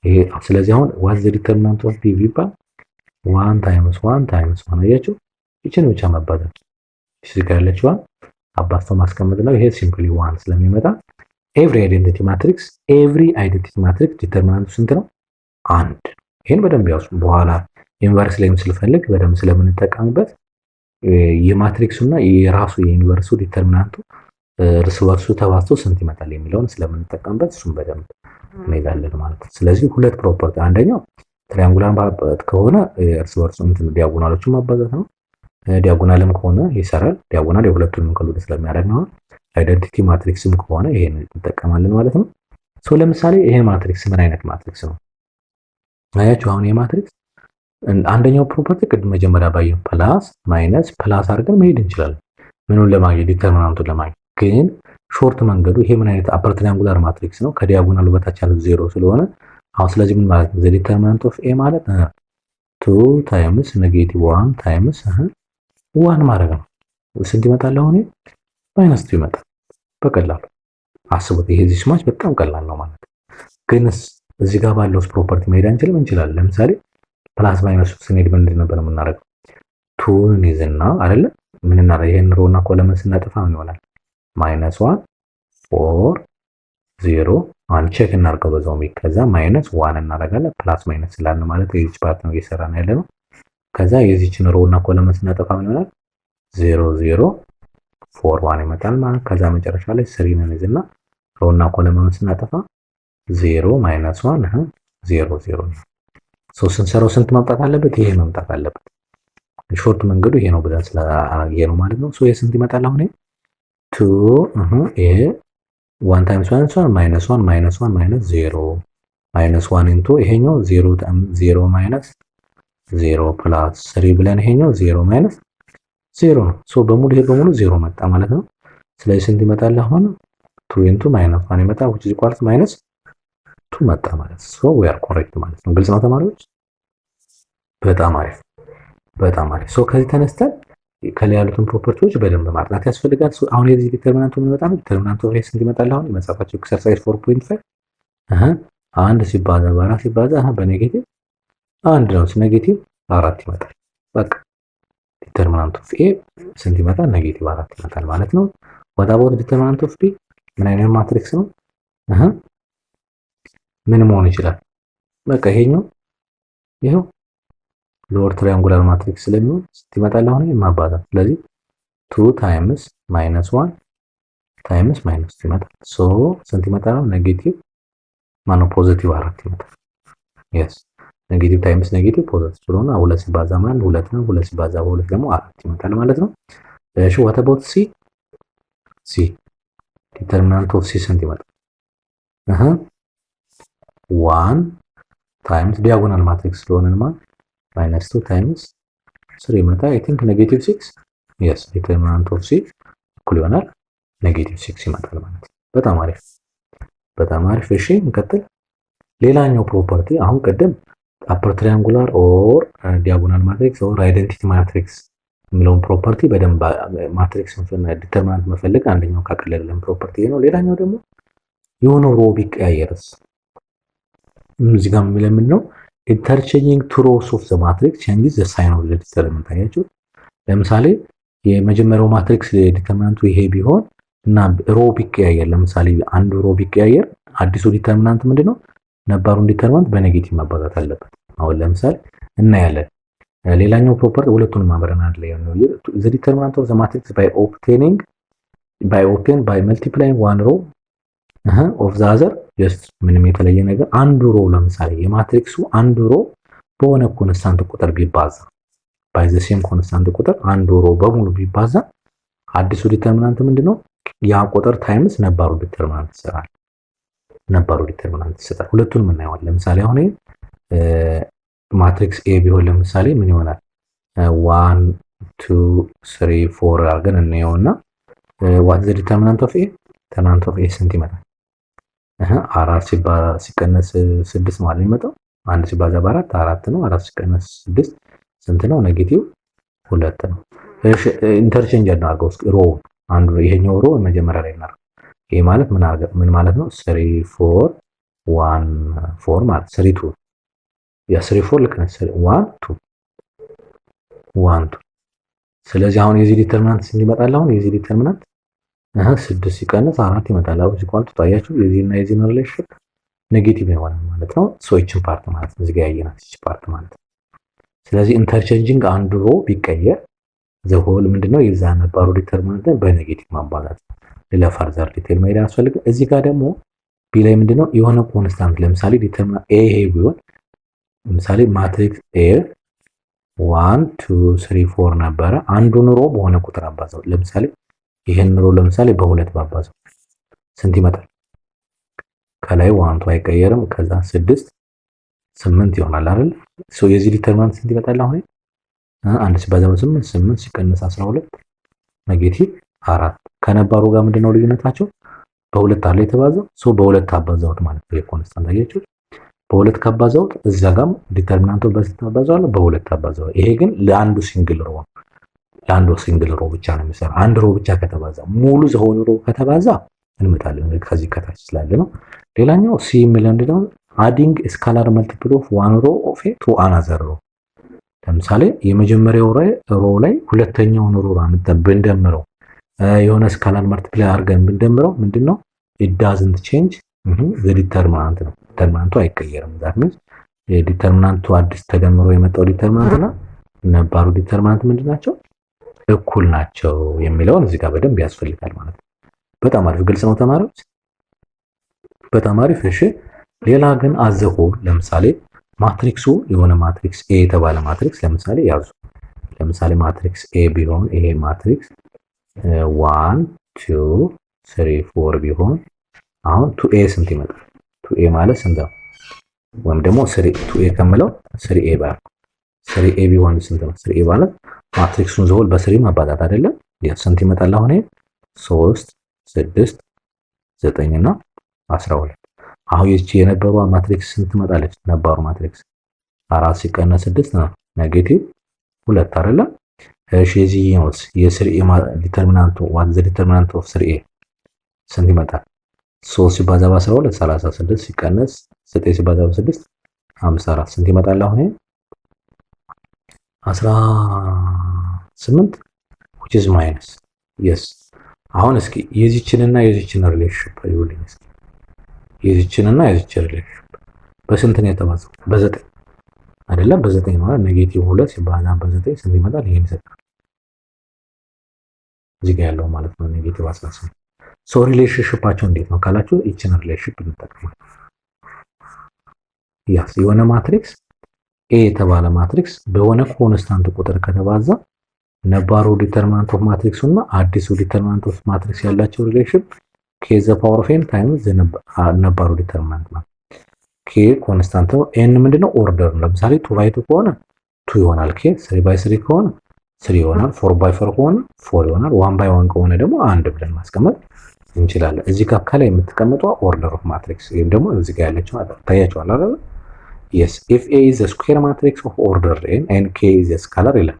ይሄ። ስለዚህ አሁን ዋት ዘ ዲተርሚናንት ኦፍ ቢ ቢባል 1 ታይምስ 1 ታይምስ 1 አያችሁ፣ ይችን ብቻ መባዛት እዚህ ጋር ያለችዋን አባዝቶ ማስቀመጥ ነው። ይሄ ሲምፕሊ 1 ስለሚመጣ ኤቭሪ አይደንቲቲ ማትሪክስ ዲተርሚናንቱ ስንት ነው? 1። ይሄን በደንብ ያውሱ። በኋላ ዩኒቨርስ ላይም ስለፈልግ በደንብ ስለምንጠቀምበት የማትሪክሱና የራሱ የዩኒቨርሱ ዲተርሚናንቱ እርስ በርሱ ተባዝቶ ስንት ይመጣል የሚለውን ስለምንጠቀምበት እሱም በደንብ እንይዛለን ማለት ነው። ስለዚህ ሁለት ፕሮፐርቲ፣ አንደኛው ትሪያንጉላር ከሆነ እርስ በርሱ እንትን ዲያጎናሎችን ማባዛት ነው። ዲያጎናልም ከሆነ ይሰራል። ዲያጎናል የሁለቱንም ኢንክሉድ ስለሚያደርግ ነው። አይደንቲቲ ማትሪክስም ከሆነ ይሄን እንጠቀማለን ማለት ነው። ሶ ለምሳሌ ይሄ ማትሪክስ ምን አይነት ማትሪክስ ነው? አያችሁ አሁን ይሄ ማትሪክስ አንደኛው ፕሮፐርቲ ቅድም መጀመሪያ ባየን ፕላስ ማይነስ ፕላስ አድርገን መሄድ እንችላለን። ምኑን ለማግኘት? ዲተርሚናንቱን ለማግኘት። ግን ሾርት መንገዱ ይሄ ምን አይነት አፐር ትሪያንጉላር ማትሪክስ ነው? ከዲያጎናሉ በታች ያለው 0 ስለሆነ አሁን ስለዚህ ምን ማለት ነው? ዘ ዲተርሚናንት ኦፍ ኤ ማለት 2 ታይምስ ኔጌቲቭ 1 ታይምስ 1 ማድረግ ነው። ስንት ይመጣል? አሁን -2 ይመጣል። በቀላሉ አስቡት። ይሄ ዚስ ማች በጣም ቀላል ነው ማለት ነው። ግንስ እዚህ ጋር ባለው ፕሮፐርቲ መሄድ አንችልም? እንችላለን። ለምሳሌ ፕላስ ማይነስ ስንሄድ ምንድን ነበር የምናደርገው? ቱን ይዝና አይደለ ምን እናደርግ? ይሄን ሮ እና ኮለመን ስናጠፋ ምን ይሆናል? -1 4 0 አንድ ቼክ እናድርገው በዛው ሚ ከዛ -1 እናደርጋለን። ፕላስ ማይነስ ስላልን ማለት የዚች ፓርት ነው እየሰራን ያለ ነው። ከዛ የዚችን ሮ እና ኮለመን ስናጠፋ ምን ይሆናል? 0 0 4 1 ይመጣል ማለት። ከዛ መጨረሻ ላይ 3 ነን ይዝና ሮ እና ኮለመን ስናጠፋ 0 -1 0 0 ሶ ስንሰራው ስንት መምጣት አለበት? ይሄ መምጣት አለበት። ሾርት መንገዱ ይሄ ነው ብለን ስለአረጋየ ነው ማለት ነው። ሶ ይሄ ስንት ይመጣል? አሁን 2 ይሄ 1 ታይምስ 1 1 -1 -1 -0 -1 ኢንቱ ይሄኛው 0 0 ማይነስ 0 ፕላስ 3 ብለን ይሄኛው 0 ማይነስ 0 ነው። ሶ በሙሉ ይሄ በሙሉ 0 መጣ ማለት ነው። ስለዚህ ስንት ይመጣል? አሁን 2 ኢንቱ -1 ይመጣል which is equals -2 መጣ ማለት ነው። ሶ we are correct ማለት ነው። ግልጽ ነው ተማሪዎች? በጣም አሪፍ በጣም አሪፍ። ሶ ከዚህ ተነስተን ከላይ ያሉትን ፕሮፐርቲዎች በደንብ ማጥናት ያስፈልጋል። ሶ አሁን የዚህ ዲተርሚናንቱ ምን ይመጣል? ዲተርሚናንቱ ኦፍ ኤክስ እንዲመጣል አሁን የመጻፋቸው ኤክሰርሳይዝ 4.5 አንድ ሲባዛ በአራት ሲባዛ በኔጌቲቭ አንድ ነው። ኔጌቲቭ 4 ይመጣል። በቃ ዲተርሚናንት ኦፍ ኤ ስንት ይመጣል? ኔጌቲቭ 4 ይመጣል ማለት ነው። what about ዲተርሚናንት ኦፍ ቢ? ምን አይነት ማትሪክስ ነው? ምን መሆን ይችላል? በቃ ይሄኛው ይሄው ሎወር ትሪያንጉላር ማትሪክስ ስለሚሆን ስንት ይመጣል? አሁን ማባዛት። ስለዚህ 2 ታይምስ -1 ታይምስ -2 ይመጣል። ሶ ስንት ይመጣል? ኔጌቲቭ ማነው ፖዚቲቭ 4 ይመጣል። yes ኔጌቲቭ ታይምስ ኔጌቲቭ ፖዚቲቭ ስለሆነ 2 ሲባዛ ማለት 2 ነው። 2 ሲባዛ በ2 ደግሞ 4 ይመጣል ማለት ነው። እሺ what about c? ዲተርሚናንት ኦፍ c ስንት ይመጣል? 1 ታይምስ ዲያጎናል ማትሪክስ ስለሆነ ማለት -2 ታይምስ 3 ይመጣ አይ ቲንክ ኔጌቲቭ 6 yes ዲተርሚናንት ኦፍ c እኩል ይሆናል ኔጌቲቭ 6 ይመጣል ማለት ነው። በጣም አሪፍ በጣም አሪፍ። እሺ እንቀጥል። ሌላኛው ፕሮፐርቲ አሁን ቀደም አፐር ትሪያንጉላር ኦር ዲያጎናል ማትሪክስ ኦር አይደንቲቲ ማትሪክስ የሚለውን ፕሮፐርቲ በደንብ ማትሪክስ ዲተርሚናንት መፈለግ አንደኛው ካቀለለን ፕሮፐርቲ ነው። ሌላኛው ደግሞ የሆነ ሮ ቢቀያየርስ? እዚህ ጋር የሚለምን ነው ኢንተርቼንጂንግ ቱ ሮውስ ኦፍ ዘ ማትሪክስ ቼንጅስ ዘ ሳይን ኦፍ ዘ ዲተርሚናንት። አያችሁ ለምሳሌ የመጀመሪያው ማትሪክስ ዲተርሚናንቱ ይሄ ቢሆን እና ሮ ቢቀያየር፣ ለምሳሌ አንዱ ሮ ቢቀያየር አዲሱ ዲተርሚናንት ምንድነው? ነባሩን ዲተርሚናንት በኔጌቲቭ ማባዛት አለበት። አሁን ለምሳሌ እናያለን። ሌላኛው ፕሮፐርቲ ሁለቱንም አብረን አንድ ላይ ነው ዘ ዲተርሚናንት ኦፍ ዘ ማትሪክስ ባይ መልቲፕላይንግ ዋን ሮ ኦፍ ዘ አዘር ጀስት ምንም የተለየ ነገር አንዱ ሮ ለምሳሌ የማትሪክሱ አንዱ ሮ በሆነ ኮንስታንት ቁጥር ቢባዛ ባይ ዘ ሴም ኮንስታንት ቁጥር አንዱ ሮ በሙሉ ቢባዛ አዲሱ ዲተርሚናንት ምንድነው? ያ ቁጥር ታይምስ ነባሩ ዲተርሚናንት ይሰራል። ሁለቱንም እናየዋለን። ለምሳሌ አሁን ማትሪክስ ኤ ቢሆን ለምሳሌ ምን ይሆናል? 1 2 3 4 አድርገን እናየውና what is the determinant of a? determinant of a ስንት ይመጣል? 4 ሲቀነስ 6 ማለት የሚመጣው 1 ሲባዛ በ4 4 ነው። 4 ሲቀነስ 6 ስንት ነው? ኔጌቲቭ 2 ነው። እሺ ኢንተርቼንጅ እናድርገው እስኪ ሮ አንዱ ይሄኛው ሮ መጀመሪያ ላይ እናድርገው። ይሄ ማለት ምን ማለት ነው? 3 4 1 4 ማለት 3 2 ያ 3 4 ልክ ነው። 1 2 1 2 ስለዚህ አሁን የዚህ ዲተርሚናንት ስንት ይመጣል? አሁን የዚህ ዲተርሚናንት 6 ሲቀነስ 4 ይመጣል። አሁን እዚህ ቋንቋ ታያችሁ የዚህና የዚህ ሪሌሽን ኔጌቲቭ ይሆናል ማለት ነው። ሶ ይችን ፓርት ማለት ነው እዚህ ጋር ያየናት ይች ፓርት ማለት ነው። ስለዚህ ኢንተርቼንጂንግ አንዱ ሮ ቢቀየር ዘ ሆል ምንድነው? የዛ ነባሩ ዲተርሚናንት በኔጌቲቭ ማባዛት ነው። ሌላ ፈርዘር ዲቴል መሄድ ያስፈልጋል። እዚህ ጋር ደግሞ ቢ ላይ ምንድነው? የሆነ ኮንስታንት ለምሳሌ ዲተርሚናንት ኤ ይሄ ቢሆን ለምሳሌ ማትሪክስ ኤ 1 2 3 4 ነበረ። አንዱን ሮ በሆነ ቁጥር አባዛው። ለምሳሌ ይሄን ሮ ለምሳሌ በሁለት ባባዛው ስንት ይመጣል? ከላይ 1 አይቀየርም። ከዛ 6 8 ይሆናል አይደል? ሶ የዚህ ዲተርሚናንት ስንት ይመጣል? አሁን 1 ሲባዛ በ8 8 ሲቀነስ 12 ኔጌቲቭ 4 ከነባሩ ጋር ምንድነው ልዩነታቸው? በሁለት አለ የተባዛው ሶ በሁለት አባዛውት ማለት ነው። የኮንስታንት አያችሁ በሁለት ካባዛውት እዛ ጋም ዲተርሚናንቱ በስንት አባዛዋለሁ? በሁለት አባዛው። ይሄ ግን ለአንዱ ሲንግል ሮ ለአንዱ ሲንግል ሮ ብቻ ነው የሚሰራ። አንድ ሮ ብቻ ከተባዛ ሙሉ ዘሆኑ ሮ ከተባዛ እንመጣለን ከዚህ ከታች ስላለ ነው። ሌላኛው ሲ የሚለው እንደው አዲንግ ስካላር መልቲፕል ኦፍ ዋን ሮ ኦፍ ኤ ቱ አናዘር ሮ። ለምሳሌ የመጀመሪያው ሮ ላይ ሁለተኛውን ሮ አምጥተን ብንደምረው የሆነ ስካላር መልቲፕላይ አድርገን ብንደምረው ምንድነው it doesn't change the determinant ነው። ዲተርሚናንቱ አይቀየርም። ዛት ሚንስ የዲተርሚናንቱ አዲስ ተደምሮ የመጣው ዲተርሚናንት እና ነባሩ ዲተርሚናንት ምንድናቸው? እኩል ናቸው የሚለውን እዚህ ጋር በደንብ ያስፈልጋል ማለት ነው። በጣም አሪፍ ግልጽ ነው ተማሪዎች፣ በጣም አሪፍ። እሺ ሌላ ግን አዘሆ ለምሳሌ ማትሪክሱ የሆነ ማትሪክስ ኤ የተባለ ማትሪክስ ለምሳሌ ያዙ። ለምሳሌ ማትሪክስ ኤ ቢሆን ይሄ ማትሪክስ 1 2 3 4 ቢሆን አሁን 2a ስንት ይመጣል? 2a ማለት ስንት ነው? ወይም ደግሞ 2a ከምለው 3a ባል 3a ቢሆን ስንት ነው? 3a ማለት ማትሪክሱን ዘሆል በ3 ማባዛት አይደለም? ያ ስንት ይመጣል? አሁን 3 6 9 እና 12። አሁን ይቺ የነበረው ማትሪክስ ስንት ትመጣለች? ነባሩ ማትሪክስ 4 ሲቀነስ 6 ነው ኔጌቲቭ 2 አይደለም? እሺ የዚህኛውስ የ3a ዲተርሚናንቱ ዋት ዘ ዲተርሚናንት ኦፍ 3a ስንት ይመጣል? 3 ሲባዛ በ12 36 ሲቀነስ 9 ሲባዛ በ6 54 ስንት ይመጣል? አሁን 18 which is minus yes። አሁን እስኪ የዚህችንና የዚህችን ሪሌሽንሺፕ ይውልኝ እስኪ የዚህችንና የዚህችን ሪሌሽንሺፕ በስንት ነው የተባዛው? በ9 አይደለም? በ9 ነው። ኔጌቲቭ 2 ሲባዛ በ9 ስንት ይመጣል? ይሄን ይሰጣል። እዚህ ጋር ያለው ማለት ነው ኔጌቲቭ 18። ሶ ሪሌሽንሺፓቸው እንዴት ነው ካላችሁ ይችን ሪሌሽንሺፕ እንጠቀማለን። ያስ የሆነ ማትሪክስ ኤ የተባለ ማትሪክስ በሆነ ኮንስታንት ቁጥር ከተባዛ ነባሩ ዲተርሚናንት ኦፍ ማትሪክሱ እና አዲሱ ዲተርሚናንት ኦፍ ማትሪክስ ያላቸው ሪሌሽን k ዘ ፓወር ኦፍ n ታይምስ ነባሩ ዲተርሚናንት ነው። k ኮንስታንት ነው። n ምንድነው? ኦርደር ነው። ለምሳሌ 2 ባይ 2 ከሆነ 2 ይሆናል። k 3 ባይ 3 ከሆነ 3 ይሆናል። 4 ባይ 4 ከሆነ 4 ይሆናል። 1 ባይ 1 ከሆነ ደግሞ 1 ብለን ማስቀመጥ እንችላለን። እዚህ ጋር ከላይ የምትቀመጠው ኦርደር ኦፍ ማትሪክስ ወይም ደግሞ እዚህ ጋር ያለችው ታያችኋል አይደል? yes if a is a square matrix of order n and k is a scalar ይላል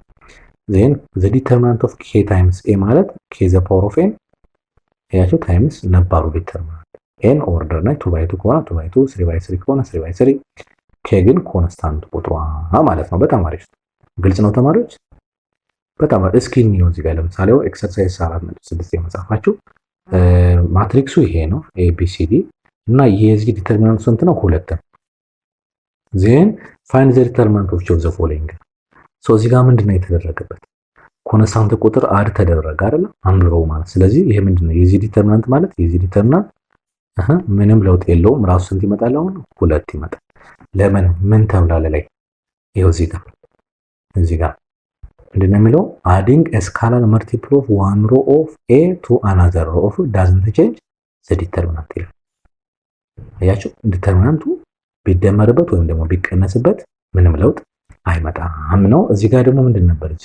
then the determinant of k times a ማለት k the power of n ያቸው ታይምስ ነባሩ ዲተርሚናንት n ኦርደር ላይ 2 by 2 ከሆነ 2 by 2 3 by 3 ከሆነ 3 by 3 k ግን ኮንስታንት ቁጥሯ ማለት ነው። በጣም አሪፍ ግልጽ ነው ተማሪዎች። በጣም እስኪ ነው እዚህ ጋር ለምሳሌ ኤክሰርሳይዝ 4.6 የመጻፋችሁ ማትሪክሱ ይሄ ነው ABCD እና የዚህ ዲተርሚናንት ስንት ነው? 2 ነው። then find the determinant of each of the following ሶ እዚህ ጋር ምንድነው የተደረገበት? ኮንስታንት ቁጥር አድ ተደረገ አይደል? አንድ ሮ ማለት። ስለዚህ ይሄ ምንድነው? የዚህ ዲተርሚናንት ማለት የዚህ ዲተርሚናንት ምንም ለውጥ የለውም። ራሱ ስንት ይመጣል? አሁን 2 ይመጣል። ለምን ምን ተብላለ ላይ ይሄው እዚህ ጋር ምንድነው የሚለው? adding a scalar multiple of one row of a to another row of doesn't change the determinant ይላል። አያችሁ ዲተርሚናንቱ ቢደመርበት ወይም ደግሞ ቢቀነስበት ምንም ለውጥ አይመጣም ነው። እዚህ ጋር ደግሞ ምንድን ነበረች?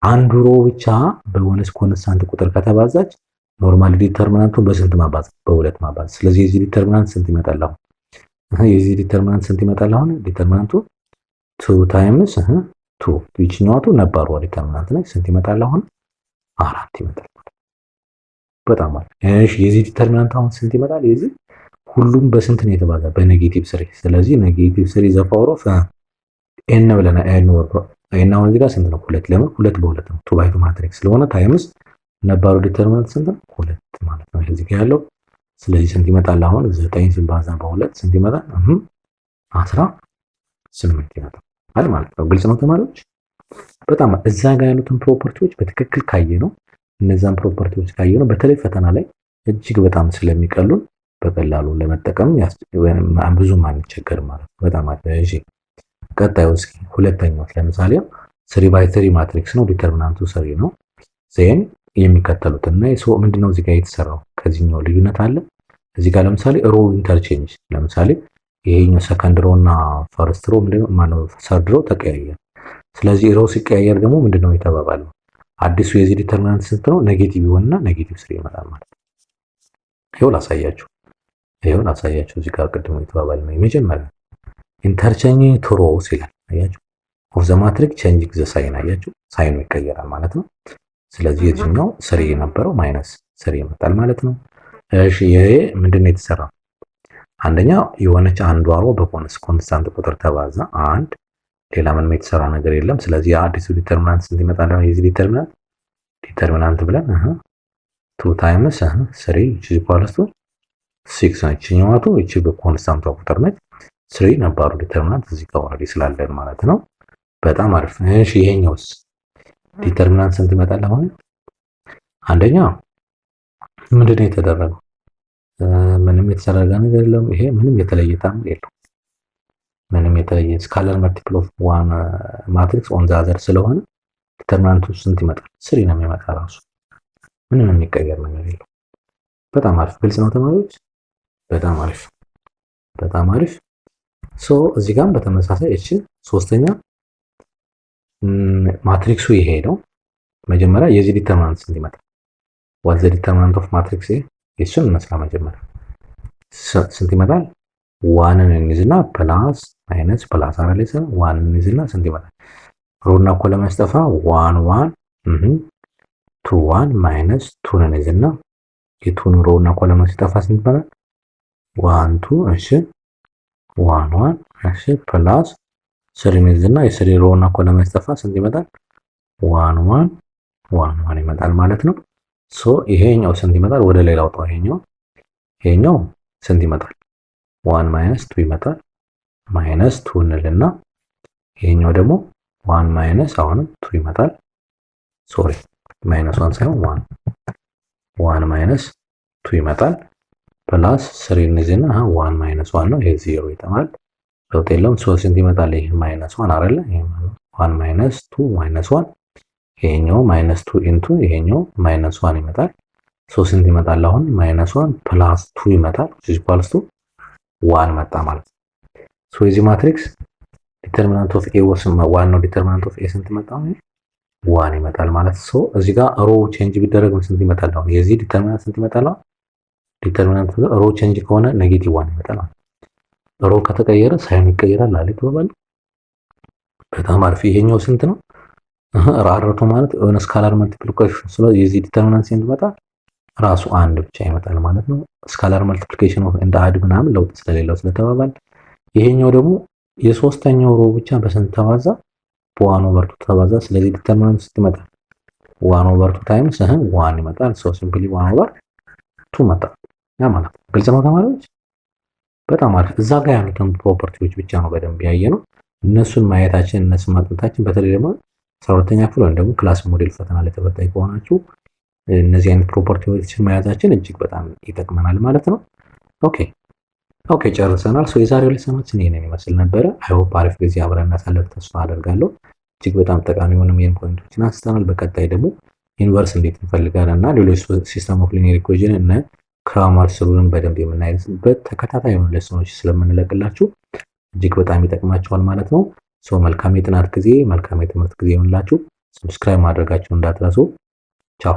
አንዱ ሮ ብቻ በሆነስ ኮንስታንት ቁጥር ከተባዛች ኖርማል ዲተርሚናንቱ በስንት ማባዛት? በ2 ማባዛት። ስለዚህ የዚህ ዲተርሚናንት ስንት ይመጣል? አሁን የዚህ ዲተርሚናንት ስንት ይመጣል? አሁን ዲተርሚናንቱ 2 ታይምስ 2 ይችኛዋቱ ነባሩ ዲተርሚናንት ላይ ስንት ይመጣል? አሁን 4 ይመጣል። በጣም አሪፍ። እሺ የዚህ ዲተርሚናንት አሁን ስንት ይመጣል? የዚህ ሁሉም በስንት ነው የተባዛ? በኔጌቲቭ 3። ስለዚህ ኔጌቲቭ 3 ዘ ፓወር ኦፍ n ብለና n ወርዶ n አሁን እዚህ ጋር ስንት ነው? 2 ለምን 2 በ2 ነው 2 ባይ 2 ማትሪክስ ስለሆነ ታይምስ ነባሩ ዲተርሚናንት ስንት ነው? 2 ማለት ነው እዚህ ጋር ያለው። ስለዚህ ስንት ይመጣል? አሁን 9 ሲባዛ በ2 ስንት ይመጣል? 18 ይመጣል ማለት ነው። ግልጽ ነው ተማሪዎች? በጣም እዛ ጋር ያሉትን ፕሮፐርቲዎች በትክክል ካየ ነው እነዛን ፕሮፐርቲዎች ካየ ነው በተለይ ፈተና ላይ እጅግ በጣም ስለሚቀሉን በቀላሉ ለመጠቀም ብዙም አንቸገርም ማለት ነው። በጣም እሺ ቀጣዩ እስኪ ሁለተኛው ለምሳሌ 3 by 3 ማትሪክስ ነው። ዲተርሚናንቱ 3 ነው። ዜን የሚከተሉትና ምንድነው እዚህ ጋር የተሰራው ከዚህኛው ልዩነት አለ። እዚህ ጋር ለምሳሌ ሮ ኢንተርቼንጅ ለምሳሌ ይሄኛው ሰከንድ ሮ እና ፈርስት ሮ ምንድነው ማነው ሰርድ ሮ ተቀያየረ። ስለዚህ ሮ ሲቀያየር ደግሞ ምንድነው የተባባለው? አዲሱ የዚህ ዲተርሚናንት ስንት ነው? ኔጌቲቭ ይሆንና ኔጌቲቭ 3 ይመጣል ማለት ነው። ይኸው ላሳያችሁ እዚህ ጋር ቅድም የተባባልነው የመጀመሪያ ኢንተርቼንጅ ቱ ሮውስ ይላል። አያችሁ ኦፍ ዘ ማትሪክስ ቼንጂንግ ዘ ሳይን፣ አያችሁ ሳይኑ ይቀየራል ማለት ነው። ስለዚህ የዚህኛው ስሪ የነበረው ማይነስ ስሪ ይመጣል ማለት ነው። እሺ ይሄ ምንድነው የተሰራው? አንደኛ የሆነች አንዷ ሮ በኮንስታንት ቁጥር ተባዛ አንድ፣ ሌላ ምንም የተሰራ ነገር የለም። ስለዚህ አዲሱ ዲተርሚናንት ስንት ይመጣል? የዚህ ዲተርሚናንት ብለን 2 ታይምስ 3 which is equals to 6 ነች። እቺኛዋቱ እቺ በኮንስታንቷ ቁጥር ነች። 3 ነባሩ ዲተርሚናንት እዚህ ጋር ኦልሬዲ ስላለን ማለት ነው። በጣም አሪፍ። እሺ ይሄኛውስ ዲተርሚናንት ስንት ይመጣል? አሁን አንደኛ ምንድነው የተደረገው? ምንም የተሰረገ ነገር የለም። ይሄ ምንም የተለየ ታምር የለው። ምንም የተለየ ስካላር መልቲፕል ኦፍ ዋን ማትሪክስ ኦን ዘ አዘር ስለሆነ ዲተርሚናንቱ ስንት ይመጣል? ስሪ ነው የሚመጣ ራሱ። ምንም የሚቀየር ነገር የለው። በጣም አሪፍ። ግልጽ ነው ተማሪዎች? በጣም አሪፍ በጣም አሪፍ። ሶ እዚህ ጋርም በተመሳሳይ እቺ ሶስተኛ ማትሪክሱ ይሄ ነው። መጀመሪያ የዚህ ዲተርሚናንት ስንት ይመጣል? ዋት ዘ ዲተርሚናንት ኦፍ ማትሪክስ ኤ እሱን እንስራ። መጀመሪያ ስንት ይመጣል? ዋንን እንይዝና ፕላስ ማይነስ ፕላስ አረለሰ ዋንን እንይዝና ስንት ይመጣል? ሮና ኮለም ያስጠፋ 1 1 2 1 ማይነስ 2 እንይዝና የቱን ሮና ኮለም ሲጠፋ ስንት ይመጣል? 1 2 እሺ 1 1 እሺ ፕላስ ስሪ እንይዝና የስሪ ሮና ኮለም ያስጠፋ ስንት ይመጣል? 1 1 1 1 ይመጣል ማለት ነው። ሶ ይሄኛው ስንት ይመጣል? ወደ ሌላ አውጣው። ይሄኛው ስንት ይመጣል? 1 ማይነስ 2 ይመጣል። ማይነስ 2 እንልና ይሄኛው ደግሞ 1 ማይነስ አሁንም 2 ይመጣል። ሶሪ ማይነስ 1 ሳይሆን 1 ማይነስ 2 ይመጣል። ፕላስ 3 እንይዝና 1 ማይነስ 1 ነው። ይሄ 0 ይጠማል። ለውጥ የለውም። ሶ ስንት ይመጣል? ይሄ ማይነስ 1 አይደለ? ይሄ 1 ማይነስ 2 ማይነስ 1 ይሄኛው ማይነስ 2 ኢንቱ ይሄኛው ማይነስ 1 ይመጣል። ሶ ስንት ይመጣል? አሁን ማይነስ 1 ፕላስ 2 ይመጣል which is equals to 1 መጣ ማለት ነው። ሶ የዚህ ማትሪክስ ዲተርሚናንት ኦፍ ኤ ዋናው ዲተርሚናንት ኦፍ ኤ ስንት መጣ? 1 ይመጣል ማለት ሶ እዚህ ጋር ሮ ቼንጅ ቢደረግ ስንት ይመጣል? አሁን የዚህ ዲተርሚናንት ስንት ይመጣል? ዲተርሚናንት ሮ ቼንጅ ከሆነ ኔጌቲቭ 1 ይመጣል። ሮ ከተቀየረ ሳይን ይቀየራል አለ ተባባል። በጣም አሪፍ። ይሄኛው ስንት ነው? ራረቱ ማለት የሆነ ስካላር መልቲፕሊኬሽን ስለዚህ የዚህ ዲተርሚናንት ስንት ይመጣል? ራሱ አንድ ብቻ ይመጣል ማለት ነው። ስካላር መልቲፕሊኬሽን ኦፍ እንደ አድ ምናምን ለውጥ ስለሌለው ስለተባባል። ይሄኛው ደግሞ የሶስተኛው ሮ ብቻ በስንት ተባዛ? በዋን ኦቨር 2 ተባዛ። ስለዚህ ዲተርሚናንት ስንት ይመጣል? 1 ኦቨር 2 ታይምስ 1 ይመጣል። ሶ ሲምፕሊ 1 ኦቨር 2 መጣ። ያ ማለት ግልጽ ነው ተማሪዎች? በጣም አሪፍ። እዛ ጋር ያሉትን ፕሮፐርቲዎች ብቻ ነው በደንብ ያየነው። እነሱን ማየታችን እነሱን ማጥናታችን በተለይ ደግሞ 12ኛ ክፍል ወይም ደግሞ ክላስ ሞዴል ፈተና ላይ ተፈታኝ ከሆናችሁ እነዚህ አይነት ፕሮፐርቲዎችን መያዛችን እጅግ በጣም ይጠቅመናል ማለት ነው። ኦኬ ጨርሰናል። ሶ የዛሬው ሌሰናችን ይሄንን ይመስል ነበረ። አይ ሆፕ አሪፍ ጊዜ አብረን እናሳለፍ ተስፋ አደርጋለሁ። እጅግ በጣም ጠቃሚ የሆኑ ሜን ፖይንቶችን አንስተናል። በቀጣይ ደግሞ ዩኒቨርስ እንዴት እንፈልጋለን እና ሌሎች ሲስተም ኦፍ ሊኒየር ኢኩዌሽን እና ክራማር ስሩን በደንብ የምናይበት ተከታታይ የሆኑ ሌሰኖች ስለምንለቅላችሁ እጅግ በጣም ይጠቅማችኋል ማለት ነው። ሶ መልካም የጥናት ጊዜ፣ መልካም የትምህርት ጊዜ ይሁንላችሁ። ሰብስክራይብ ማድረጋችሁን እንዳትረሱ። ቻው